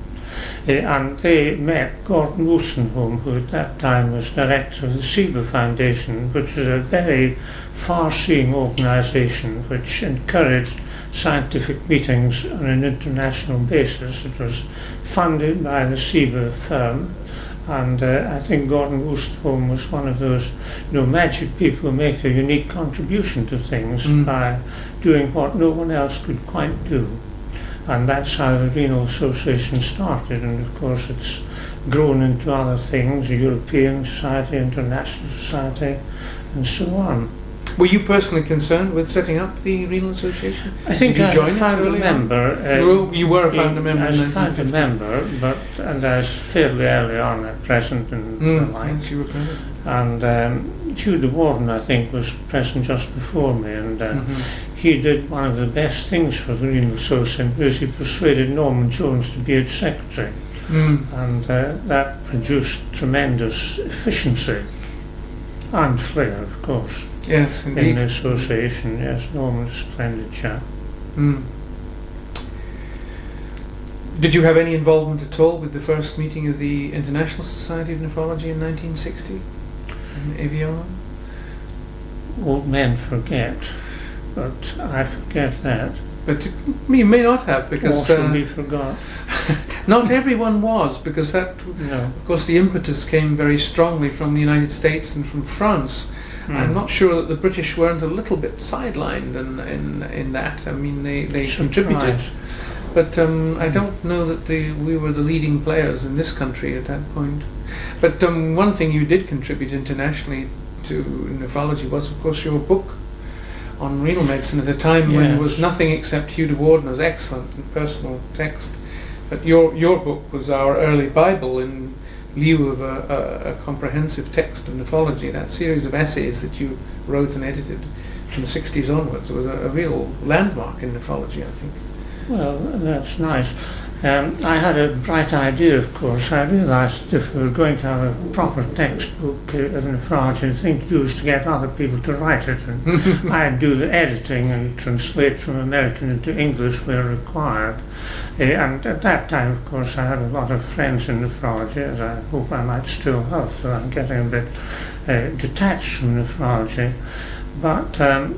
[SPEAKER 2] And they met Gordon Wolstenholme, who at that time was director of the SIBA Foundation, which was a very far-seeing organisation which encouraged scientific meetings on an international basis. It was funded by the SIBA firm, and I think Gordon Wolstenholme was one of those magic people who make a unique contribution to things by doing what no one else could quite do. And that's how the Renal Association started, and of course it's grown into other things, European Society, International Society, and so on.
[SPEAKER 1] Were you personally concerned with setting up the Renal Association?
[SPEAKER 2] I think as a founder member...
[SPEAKER 1] you were a founder member?
[SPEAKER 2] As a founder member, and as fairly early on at present and the like.
[SPEAKER 1] Yes, you were present.
[SPEAKER 2] And Hugh de Warden, I think, was present just before me, and he did one of the best things for the Renal Association, because he persuaded Norman Jones to be its secretary. And that produced tremendous efficiency and flair, of course.
[SPEAKER 1] Yes, indeed.
[SPEAKER 2] In the association, yes, Norman's a splendid chap.
[SPEAKER 1] Did you have any involvement at all with the first meeting of the International Society of Nephrology in 1960 in Evian?
[SPEAKER 2] Old men forget, but I forget that.
[SPEAKER 1] But you may not have, because
[SPEAKER 2] shall be forgot.
[SPEAKER 1] Not everyone was, because that, of course, the impetus came very strongly from the United States and from France. I'm not sure that the British weren't a little bit sidelined in that. I mean, they contributed, but I don't know that we were the leading players in this country at that point. But one thing you did contribute internationally to nephrology was, of course, your book on renal medicine at a time when there was nothing except Hugh de Warden's excellent and personal text. But your book was our early Bible in lieu of a comprehensive text of nephrology. That series of essays that you wrote and edited from the 60s onwards was a real landmark in nephrology, I think.
[SPEAKER 2] Well, that's nice. I had a bright idea, of course. I realised that if we were going to have a proper textbook of nephrology, the thing to do was to get other people to write it, and I'd do the editing and translate from American into English where required. And at that time, of course, I had a lot of friends in nephrology, as I hope I might still have, so I'm getting a bit detached from nephrology. But I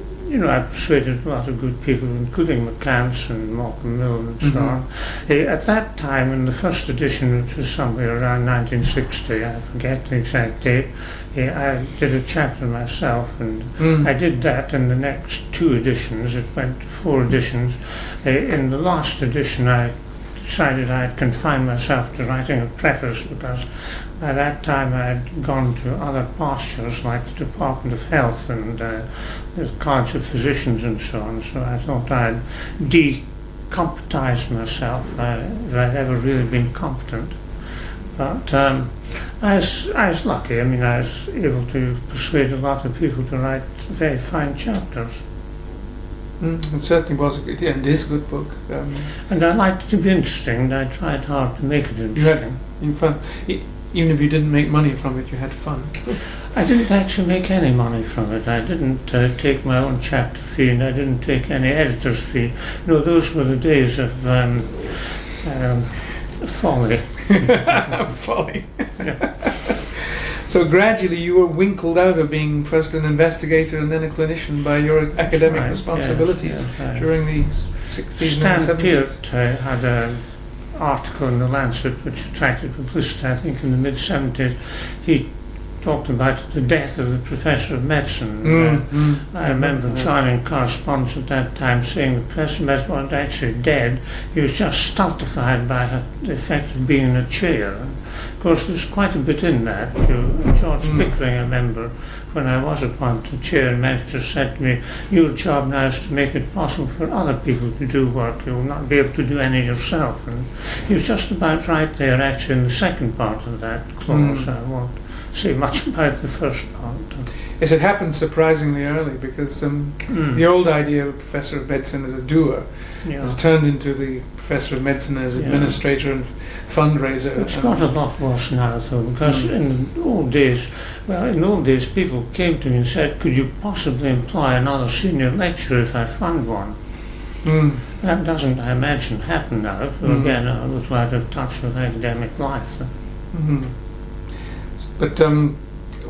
[SPEAKER 2] persuaded a lot of good people, including McCants and Malcolm Mill and so on. At that time, in the first edition, which was somewhere around 1960, I forget the exact date, I did a chapter myself, and I did that in the next 2 editions. It went to 4 editions. In the last edition, I decided I'd confine myself to writing a preface, because by that time I'd gone to other pastures like the Department of Health and the College of Physicians and so on, so I thought I'd decompetise myself if I'd ever really been competent. But I was lucky. I mean, I was able to persuade a lot of people to write very fine chapters.
[SPEAKER 1] It certainly was a good, and it is a good book.
[SPEAKER 2] And I liked it to be interesting, and I tried hard to make it interesting.
[SPEAKER 1] You had fun. Even if you didn't make money from it, you had fun.
[SPEAKER 2] I didn't actually make any money from it. I didn't take my own chapter fee, and I didn't take any editor's fee. Those were the days of folly.
[SPEAKER 1] Folly. So gradually you were winkled out of being first an investigator and then a clinician by your academic responsibilities during the 60s and 70s.
[SPEAKER 2] Stan Peart had an article in The Lancet which attracted publicity, I think, in the mid-70s. He talked about the death of the professor of medicine. I remember joining correspondence at that time saying the professor of medicine wasn't actually dead, he was just stultified by the effect of being in a chair. And of course there's quite a bit in that. George Pickering, I remember, when I was appointed chair and manager, said to me, your job now is to make it possible for other people to do work, you will not be able to do any yourself. And he was just about right there actually in the second part of that clause. I won't say much about the first part.
[SPEAKER 1] Yes, it happened surprisingly early, because the old idea of a professor of medicine as a doer has turned into the professor of medicine as administrator and fundraiser.
[SPEAKER 2] It's got a lot worse now, though, because in the old days, people came to me and said, could you possibly employ another senior lecturer if I fund one? That doesn't, I imagine, happen now. Again, I was out of touch with academic life.
[SPEAKER 1] But of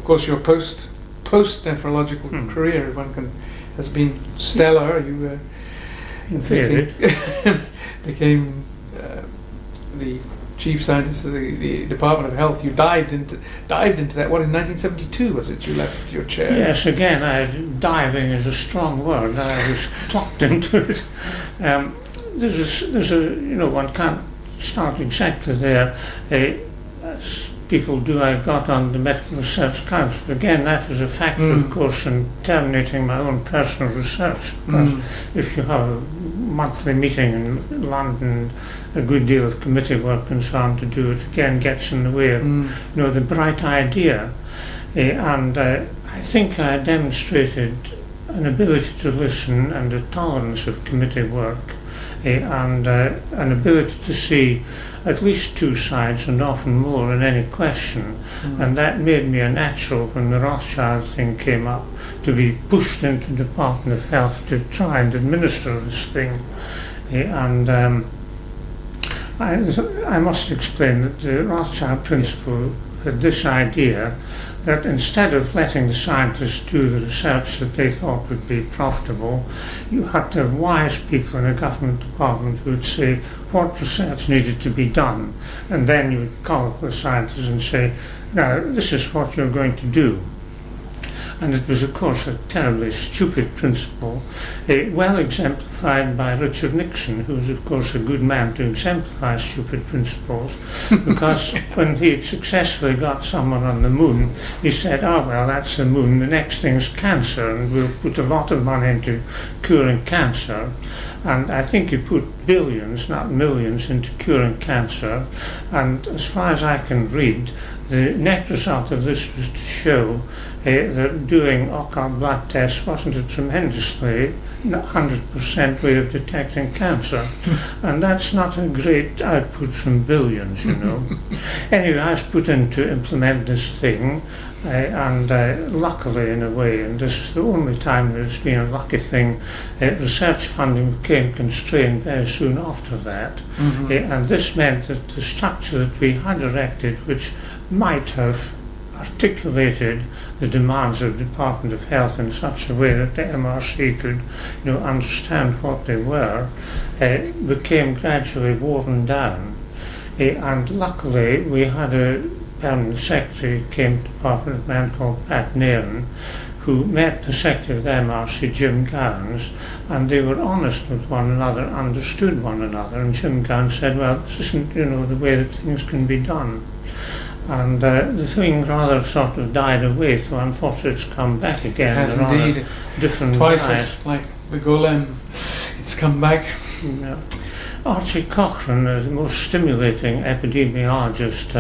[SPEAKER 1] course, your post-nephrological career, if one can, has been stellar. You became the chief scientist of the Department of Health. You dived into that. What, in 1972 was it? You left your chair.
[SPEAKER 2] Yes, again, diving is a strong word. I was plucked into it. There's a one can't start exactly there. People do, I got on the Medical Research Council. Again, that was a factor, of course, in terminating my own personal research, because if you have a monthly meeting in London, a good deal of committee work and so on to do, it again gets in the way of the bright idea. And I think I demonstrated an ability to listen and a tolerance of committee work, and an ability to see at least 2 sides and often more in any question, and that made me a natural when the Rothschild thing came up, to be pushed into the Department of Health to try and administer this thing. And I must explain that the Rothschild principle had this idea that instead of letting the scientists do the research that they thought would be profitable, you had to have wise people in a government department who would say what research needed to be done, and then you would call up the scientists and say, now this is what you're going to do. And it was, of course, a terribly stupid principle, well exemplified by Richard Nixon, who was, of course, a good man to exemplify stupid principles, because when he had successfully got someone on the moon, he said, oh, well, that's the moon, the next thing's cancer, and we'll put a lot of money into curing cancer. and I think he put billions, not millions, into curing cancer. And as far as I can read, the net result of this was to show that doing occult blood tests wasn't a tremendously 100% way of detecting cancer. And that's not a great output from billions, you know. Anyway, I was put in to implement this thing, and luckily in a way, and this is the only time that it's been a lucky thing, research funding became constrained very soon after that. And this meant that the structure that we had erected, which might have articulated the demands of the Department of Health in such a way that the MRC could, you know, understand what they were, became gradually worn down. And luckily we had a permanent secretary who came to the department, a man called Pat Nairn, who met the secretary of the MRC, Jim Gowans, and they were honest with one another, understood one another, and Jim Gowans said, well, this isn't, you know, the way that things can be done. And the thing rather sort of died away, so unfortunately it's come back again.
[SPEAKER 1] It has indeed.
[SPEAKER 2] Different
[SPEAKER 1] Twice as like the golem, it's come back.
[SPEAKER 2] Yeah. Archie Cochrane, the most stimulating epidemiologist,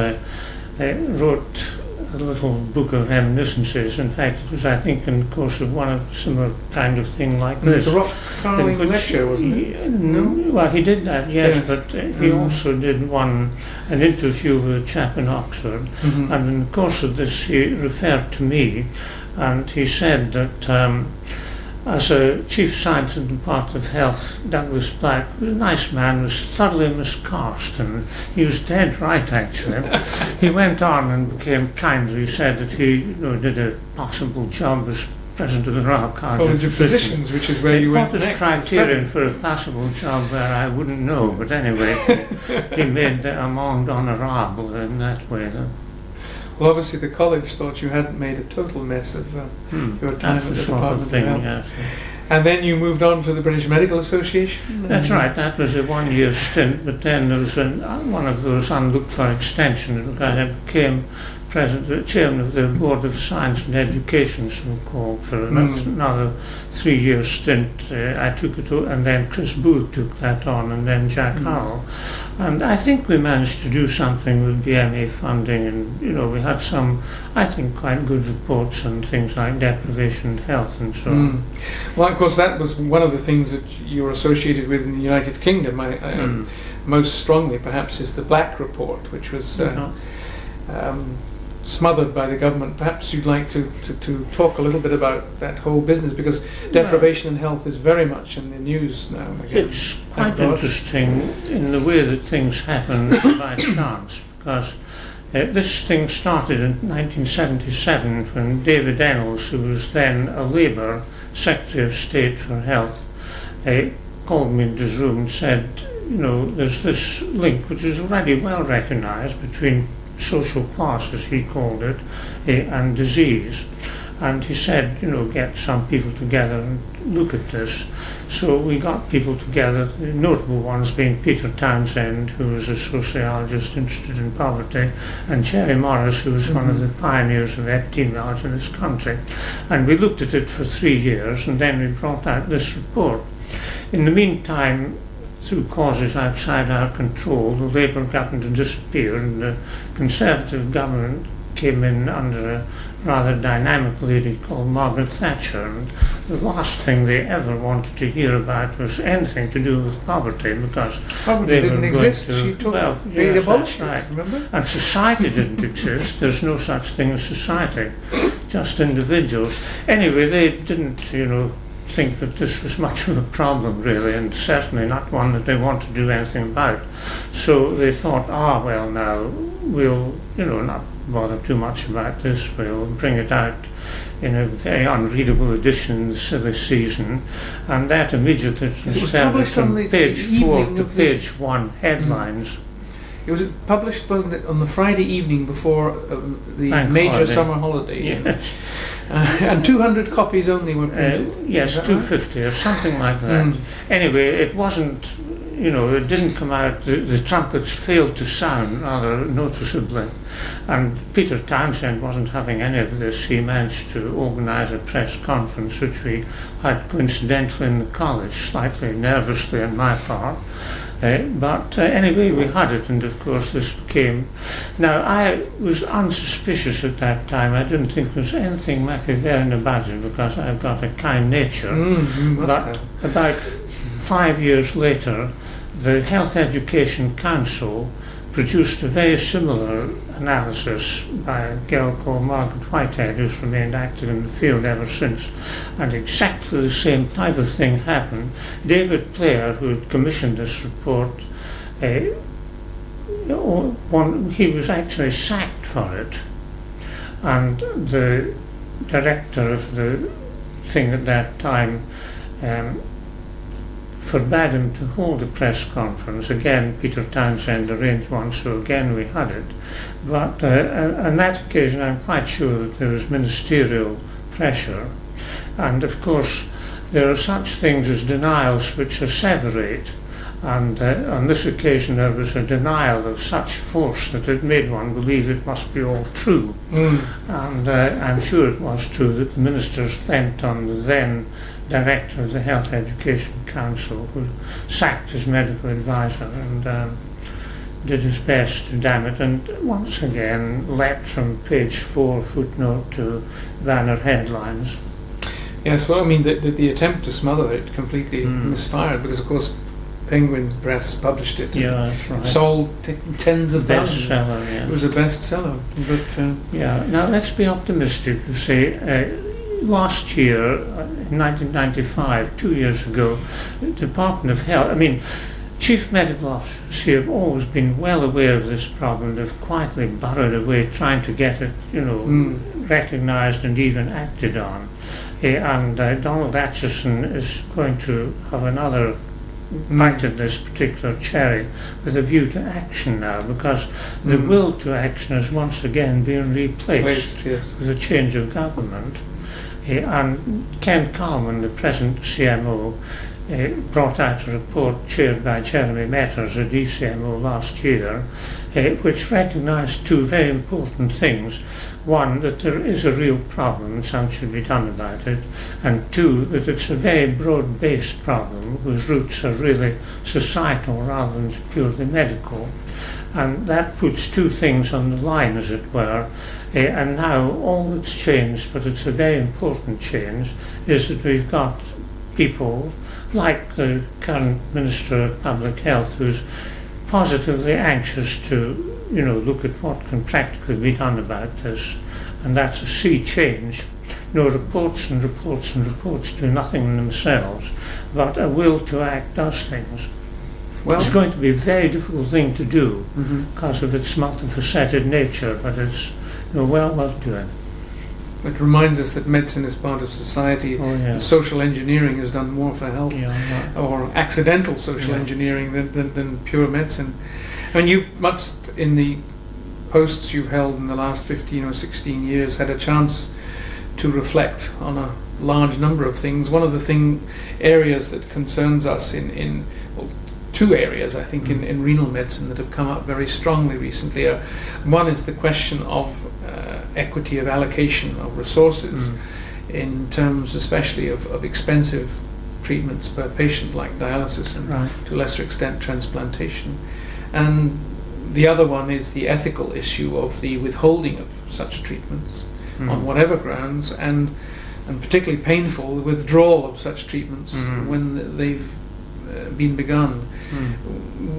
[SPEAKER 2] wrote a little book of reminiscences. In fact, it was, I think, in the course of one of similar kind of thing like this.
[SPEAKER 1] It was a rough Carling lecture, wasn't it?
[SPEAKER 2] No, well, he did that, yes, but he also did an interview with a chap in Oxford, and in the course of this he referred to me, and he said that as a chief scientist in the Department of Health, Douglas Black was a nice man, was thoroughly miscast, and he was dead right actually. He went on and became kinder. He said that he, you know, did a possible job as president of the Royal College of
[SPEAKER 1] Physicians, which is where you went next.
[SPEAKER 2] What is criterion for a possible job there, I wouldn't know, but anyway, he made the amende honorable in that way.
[SPEAKER 1] Well, obviously the college thought you hadn't made a total mess of your time at the Department of Health.
[SPEAKER 2] Yes.
[SPEAKER 1] And then you moved on to the British Medical Association?
[SPEAKER 2] That's right, that was a one-year stint, but then there was one of those unlooked-for extensions. I became chairman of the Board of Science and Education, so-called, for another 3-year stint. I took it, and then Chris Booth took that on, and then Jack Howell. And I think we managed to do something with BMA funding, and, you know, we had some, I think, quite good reports on things like deprivation and health and so on.
[SPEAKER 1] Well, of course, that was one of the things that you were associated with in the United Kingdom. Most strongly, perhaps, is the Black Report, which was smothered by the government. Perhaps you'd like to talk a little bit about that whole business, because deprivation and health is very much in the news now. Again.
[SPEAKER 2] It's quite interesting in the way that things happen by chance, because this thing started in 1977 when David Ennals, who was then a Labour Secretary of State for Health, called me into his room and said, you know, there's this link which is already well recognised between social class, as he called it, and disease. And he said, you know, get some people together and look at this. So we got people together, the notable ones being Peter Townsend, who was a sociologist interested in poverty, and Jerry Morris, who was one of the pioneers of epidemiology in this country. And we looked at it for 3 years, and then we brought out this report. In the meantime, through causes outside our control, the Labour government had disappeared, and the Conservative government came in under a rather dynamic lady called Margaret Thatcher, and the last thing they ever wanted to hear about was anything to do with poverty, because
[SPEAKER 1] poverty
[SPEAKER 2] they
[SPEAKER 1] didn't
[SPEAKER 2] were
[SPEAKER 1] exist.
[SPEAKER 2] going to,
[SPEAKER 1] She took
[SPEAKER 2] well,
[SPEAKER 1] they
[SPEAKER 2] yes,
[SPEAKER 1] abolished
[SPEAKER 2] that's right.
[SPEAKER 1] it, remember?
[SPEAKER 2] And society didn't exist. There's no such thing as society, just individuals. Anyway, they didn't, you know, think that this was much of a problem really, and certainly not one that they want to do anything about. So they thought, well now we'll, you know, not bother too much about this, we'll bring it out in a very unreadable edition, The Silly Season, and that immediately transferred from page 4 to page 1 headlines.
[SPEAKER 1] It was published, wasn't it, on the Friday evening before the major summer holiday?
[SPEAKER 2] Yes.
[SPEAKER 1] And 200 copies only were printed.
[SPEAKER 2] Yes, 250 or something like that. Anyway, it wasn't, it didn't come out, the trumpets failed to sound rather noticeably. And Peter Townsend wasn't having any of this. He managed to organise a press conference, which we had coincidentally in the college, slightly nervously on my part. But anyway, we had it, and of course this came. Now, I was unsuspicious at that time. I didn't think there was anything Machiavellian about it because I've got a kind nature. But about 5 years later, the Health Education Council produced a very similar analysis by a girl called Margaret Whitehead, who's remained active in the field ever since, and exactly the same type of thing happened. David Player, who had commissioned this report, he was actually sacked for it, and the director of the thing at that time forbade him to hold a press conference. Again, Peter Townsend arranged one, so again we had it. But on that occasion, I'm quite sure that there was ministerial pressure. And of course, there are such things as denials which asseverate. And on this occasion, there was a denial of such force that it made one believe it must be all true. And I'm sure it was true that the ministers leant on the then director of the Health Education Council, who sacked his medical advisor and did his best to damn it, and once again leapt from page 4 footnote to banner headlines.
[SPEAKER 1] Yes, well, I mean, the attempt to smother it completely misfired, because of course Penguin Press published it.
[SPEAKER 2] Yeah, that's right.
[SPEAKER 1] It sold tens of thousands.
[SPEAKER 2] Bestseller, yes.
[SPEAKER 1] It was a bestseller. But
[SPEAKER 2] yeah. Now let's be optimistic. You say last year, in 1995, 2 years ago, the Department of Health. I mean, chief medical officers here have always been well aware of this problem. They've quietly burrowed away trying to get it, recognised and even acted on. And Donald Atchison is going to have another bite at this particular cherry with a view to action now, because the will to action has once again been replaced with a change of government. And Ken Coleman, the present CMO, brought out a report chaired by Jeremy Metters, a DCMO, last year, which recognised two very important things. One, that there is a real problem and something should be done about it, and two, that it's a very broad-based problem whose roots are really societal rather than purely medical. And that puts two things on the line, as it were. And now all that's changed, but it's a very important change, is that we've got people like the current Minister of Public Health, who's positively anxious to look at what can practically be done about this, and that's a sea change. Reports and reports and reports do nothing in themselves, but a will to act does things. Well, it's going to be a very difficult thing to do because of its multifaceted nature, but it's well worth doing.
[SPEAKER 1] It reminds us that medicine is part of society. And social engineering has done more for health, or accidental social engineering than pure medicine. I mean, you've must, in the posts you've held in the last 15 or 16 years, had a chance to reflect on a large number of things. One of the areas that concerns us in two areas, I think, in renal medicine that have come up very strongly recently. One is the question of equity of allocation of resources in terms especially of expensive treatments per patient, like dialysis and to a lesser extent transplantation. And the other one is the ethical issue of the withholding of such treatments on whatever grounds, and particularly painful, the withdrawal of such treatments when they've been begun.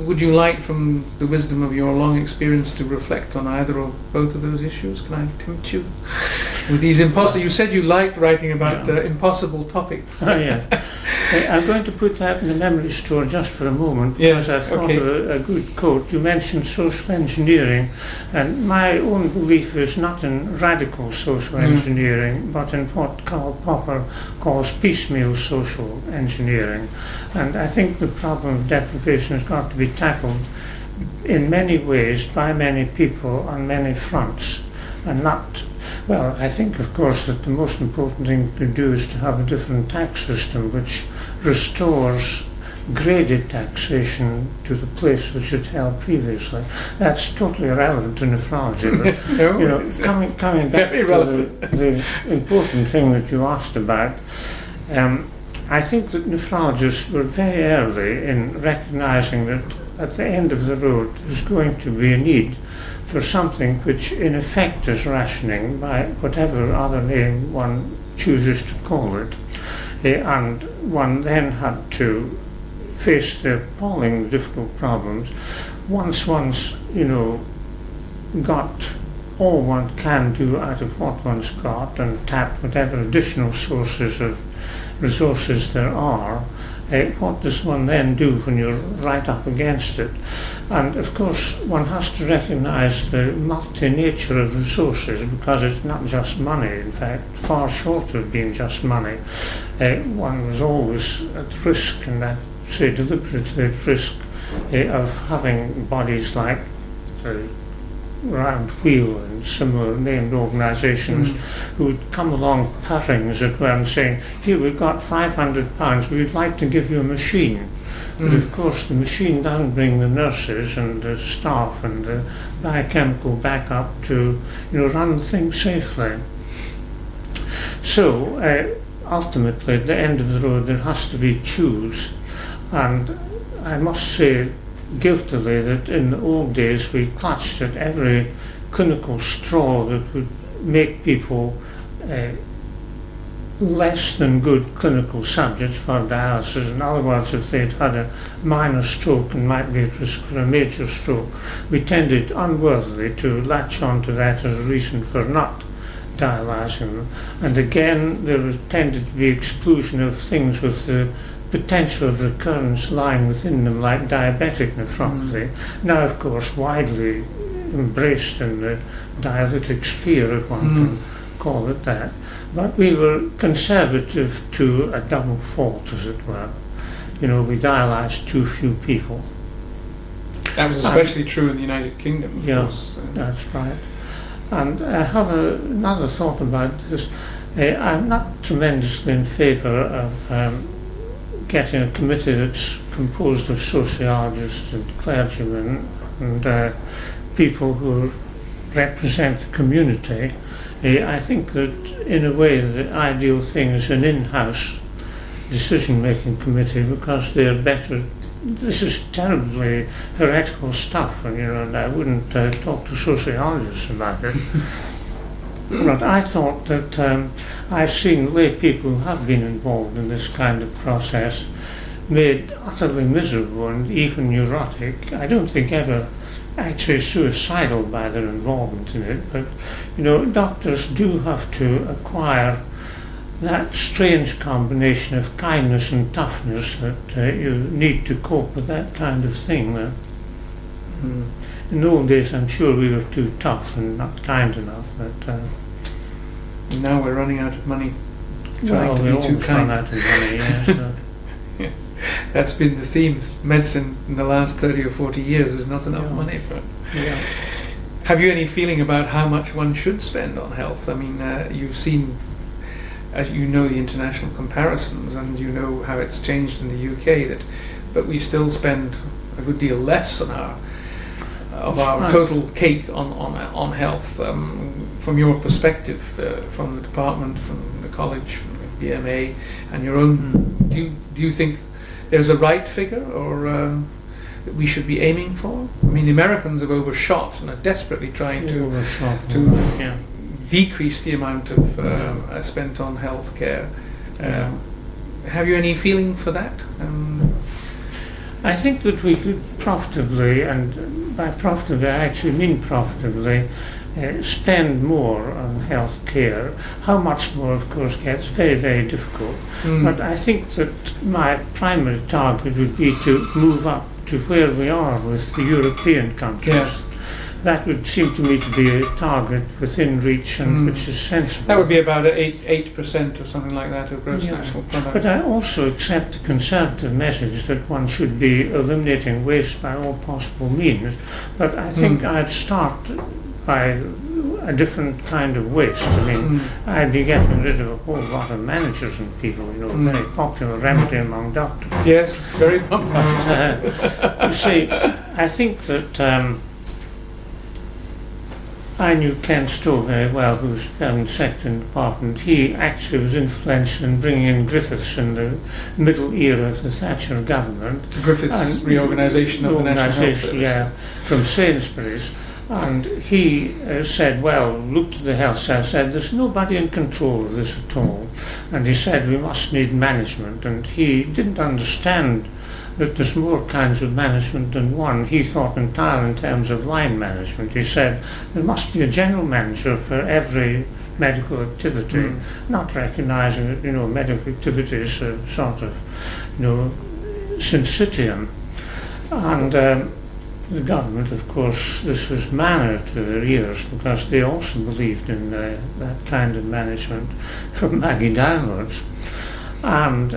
[SPEAKER 1] Would you like, from the wisdom of your long experience, to reflect on either or both of those issues? Can I tempt you with these impossible? You said you liked writing about impossible topics.
[SPEAKER 2] I'm going to put that in the memory store just for a moment, because I thought of a good quote. You mentioned social engineering, and my own belief is not in radical social engineering, but in what Karl Popper calls piecemeal social engineering. And I think the problem of deprivation has got to be tackled in many ways by many people on many fronts, and not. Well, I think, of course, that the most important thing to do is to have a different tax system which restores graded taxation to the place which it held previously. That's totally irrelevant to nephrology. But,
[SPEAKER 1] No,
[SPEAKER 2] you know,
[SPEAKER 1] it's,
[SPEAKER 2] coming back
[SPEAKER 1] very
[SPEAKER 2] to
[SPEAKER 1] relevant.
[SPEAKER 2] the important thing that you asked about, I think that nephrologists were very early in recognising that at the end of the road there's going to be a need for something which in effect is rationing by whatever other name one chooses to call it. And one then had to face the appalling difficult problems. Once one's, got all one can do out of what one's got and tap whatever additional sources of resources there are, what does one then do when you're right up against it? And of course one has to recognise the multi-nature of resources, because it's not just money, in fact far short of being just money. One was always at risk, and I say deliberately at risk, of having bodies like the Round Wheel and similar named organisations who would come along purring, as it were, and saying, here we've got £500, we'd like to give you a machine. But of course the machine doesn't bring the nurses and the staff and the biochemical backup to run the thing safely. So ultimately at the end of the road there has to be choose, and I must say guiltily that in the old days we clutched at every clinical straw that would make people less than good clinical subjects for dialysis. In other words, if they'd had a minor stroke and might be at risk for a major stroke, we tended unworthily to latch on to that as a reason for not dialysing them. And again, there was tended to be exclusion of things with the potential of recurrence lying within them, like diabetic nephropathy, now of course widely embraced in the dialytic sphere, if one can call it that. But we were conservative to a double fault, as it were. We dialysed too few people.
[SPEAKER 1] That was especially true in the United Kingdom, of course.
[SPEAKER 2] That's right. And I have another thought about this. I'm not tremendously in favour of getting a committee that's composed of sociologists and clergymen and people who represent the community. I think that in a way the ideal thing is an in-house decision-making committee, because they're better. This is terribly heretical stuff, and I wouldn't talk to sociologists about it. But I thought that I've seen lay people who have been involved in this kind of process made utterly miserable and even neurotic. I don't think ever actually suicidal by their involvement in it, but doctors do have to acquire that strange combination of kindness and toughness that you need to cope with that kind of thing. In the old days I'm sure we were too tough and not kind enough, but
[SPEAKER 1] now we're running out of money
[SPEAKER 2] well,
[SPEAKER 1] trying to
[SPEAKER 2] we
[SPEAKER 1] be too
[SPEAKER 2] always
[SPEAKER 1] kind.
[SPEAKER 2] run out of money, yes.
[SPEAKER 1] Yes. That's been the theme of medicine in the last 30 or 40 years. There's not enough money for it.
[SPEAKER 2] Yeah.
[SPEAKER 1] Have you any feeling about how much one should spend on health? I mean, you've seen, as you know, the international comparisons, and you know how it's changed in the UK. But we still spend a good deal less on our total cake on health. From your perspective, from the department, from the college, from the BMA, and your own, do you think there's a right figure, or that we should be aiming for? I mean, the Americans have overshot and are desperately trying to decrease the amount of spent on health care. Have you any feeling for that?
[SPEAKER 2] I think that we could profitably, and by profitably I actually mean profitably, spend more on health care. How much more, of course, gets very, very difficult. But I think that my primary target would be to move up to where we are with the European countries.
[SPEAKER 1] Yes.
[SPEAKER 2] That would seem to me to be a target within reach and which is sensible.
[SPEAKER 1] That would be about 8% or something like that of gross national product.
[SPEAKER 2] But I also accept the conservative message that one should be eliminating waste by all possible means. But I think I'd start by a different kind of waste. I mean, I'd be getting rid of a whole lot of managers and people, very popular remedy among doctors.
[SPEAKER 1] Yes, it's very popular.
[SPEAKER 2] You see, I think that I knew Ken Stowe very well, who was secretary in the department. He actually was influential in bringing in Griffiths in the middle era of the Thatcher government.
[SPEAKER 1] Griffiths reorganisation of the National Health Service.
[SPEAKER 2] Yeah, from Sainsbury's. And he said, well, looked at the health service, said, there's nobody in control of this at all. And he said, we must need management. And he didn't understand that there's more kinds of management than one. He thought entirely in terms of line management. He said there must be a general manager for every medical activity, not recognising that medical activity is a sort of syncytium. And the government, of course, this was manna to their ears, because they also believed in that kind of management from Maggie downwards. And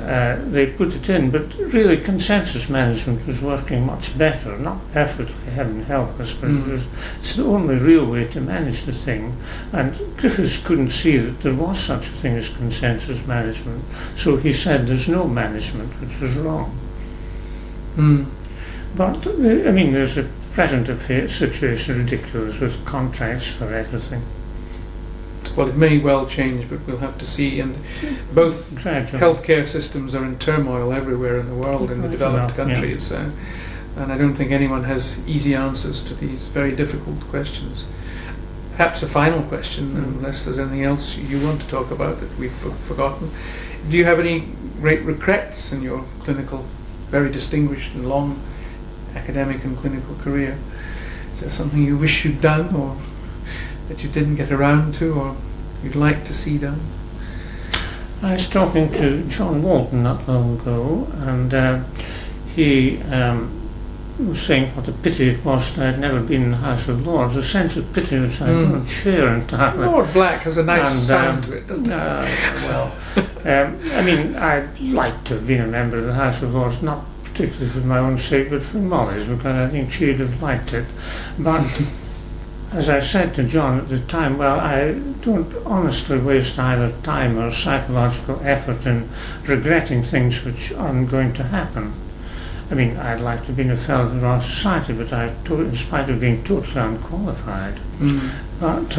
[SPEAKER 2] they put it in, but really consensus management was working much better, not perfectly, heaven help us, but it's the only real way to manage the thing. And Griffiths couldn't see that there was such a thing as consensus management, so he said there's no management, which was wrong. But, I mean, there's a present situation ridiculous with contracts for everything.
[SPEAKER 1] Well, it may well change, but we'll have to see. And both healthcare systems are in turmoil everywhere in the world, in the developed countries. And I don't think anyone has easy answers to these very difficult questions. Perhaps a final question, unless there's anything else you want to talk about that we've forgotten. Do you have any great regrets in your clinical, very distinguished and long academic and clinical career? Is there something you wish you'd done, or that you didn't get around to, or you'd like to see done?
[SPEAKER 2] I was talking to John Walton not long ago, and he was saying what a pity it was that I'd never been in the House of Lords, a sense of pity which I don't share entirely.
[SPEAKER 1] Lord Black has a nice sound to it, doesn't it?
[SPEAKER 2] I mean, I'd like to have been a member of the House of Lords, not particularly for my own sake, but for Molly's, because I think she'd have liked it. But as I said to John at the time, well, I don't honestly waste either time or psychological effort in regretting things which aren't going to happen. I mean, I'd like to have been a fellow of the Royal Society, but in spite of being totally unqualified. But,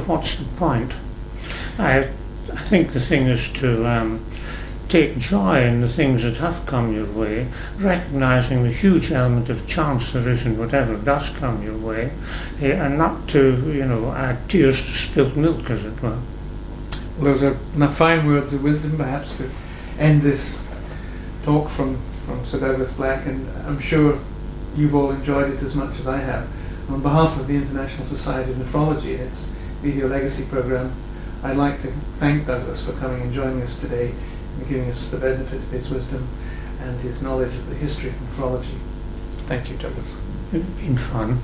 [SPEAKER 2] what's the point? I think the thing is to take joy in the things that have come your way, recognising the huge element of chance there is in whatever does come your way, and not to, add tears to spilt milk, as it were.
[SPEAKER 1] Well, those are fine words of wisdom, perhaps, to end this talk from Sir Douglas Black, and I'm sure you've all enjoyed it as much as I have. On behalf of the International Society of Nephrology and its Video Legacy Programme, I'd like to thank Douglas for coming and joining us today and giving us the benefit of his wisdom and his knowledge of the history of nephrology. Thank you, Douglas.
[SPEAKER 2] It's been fun.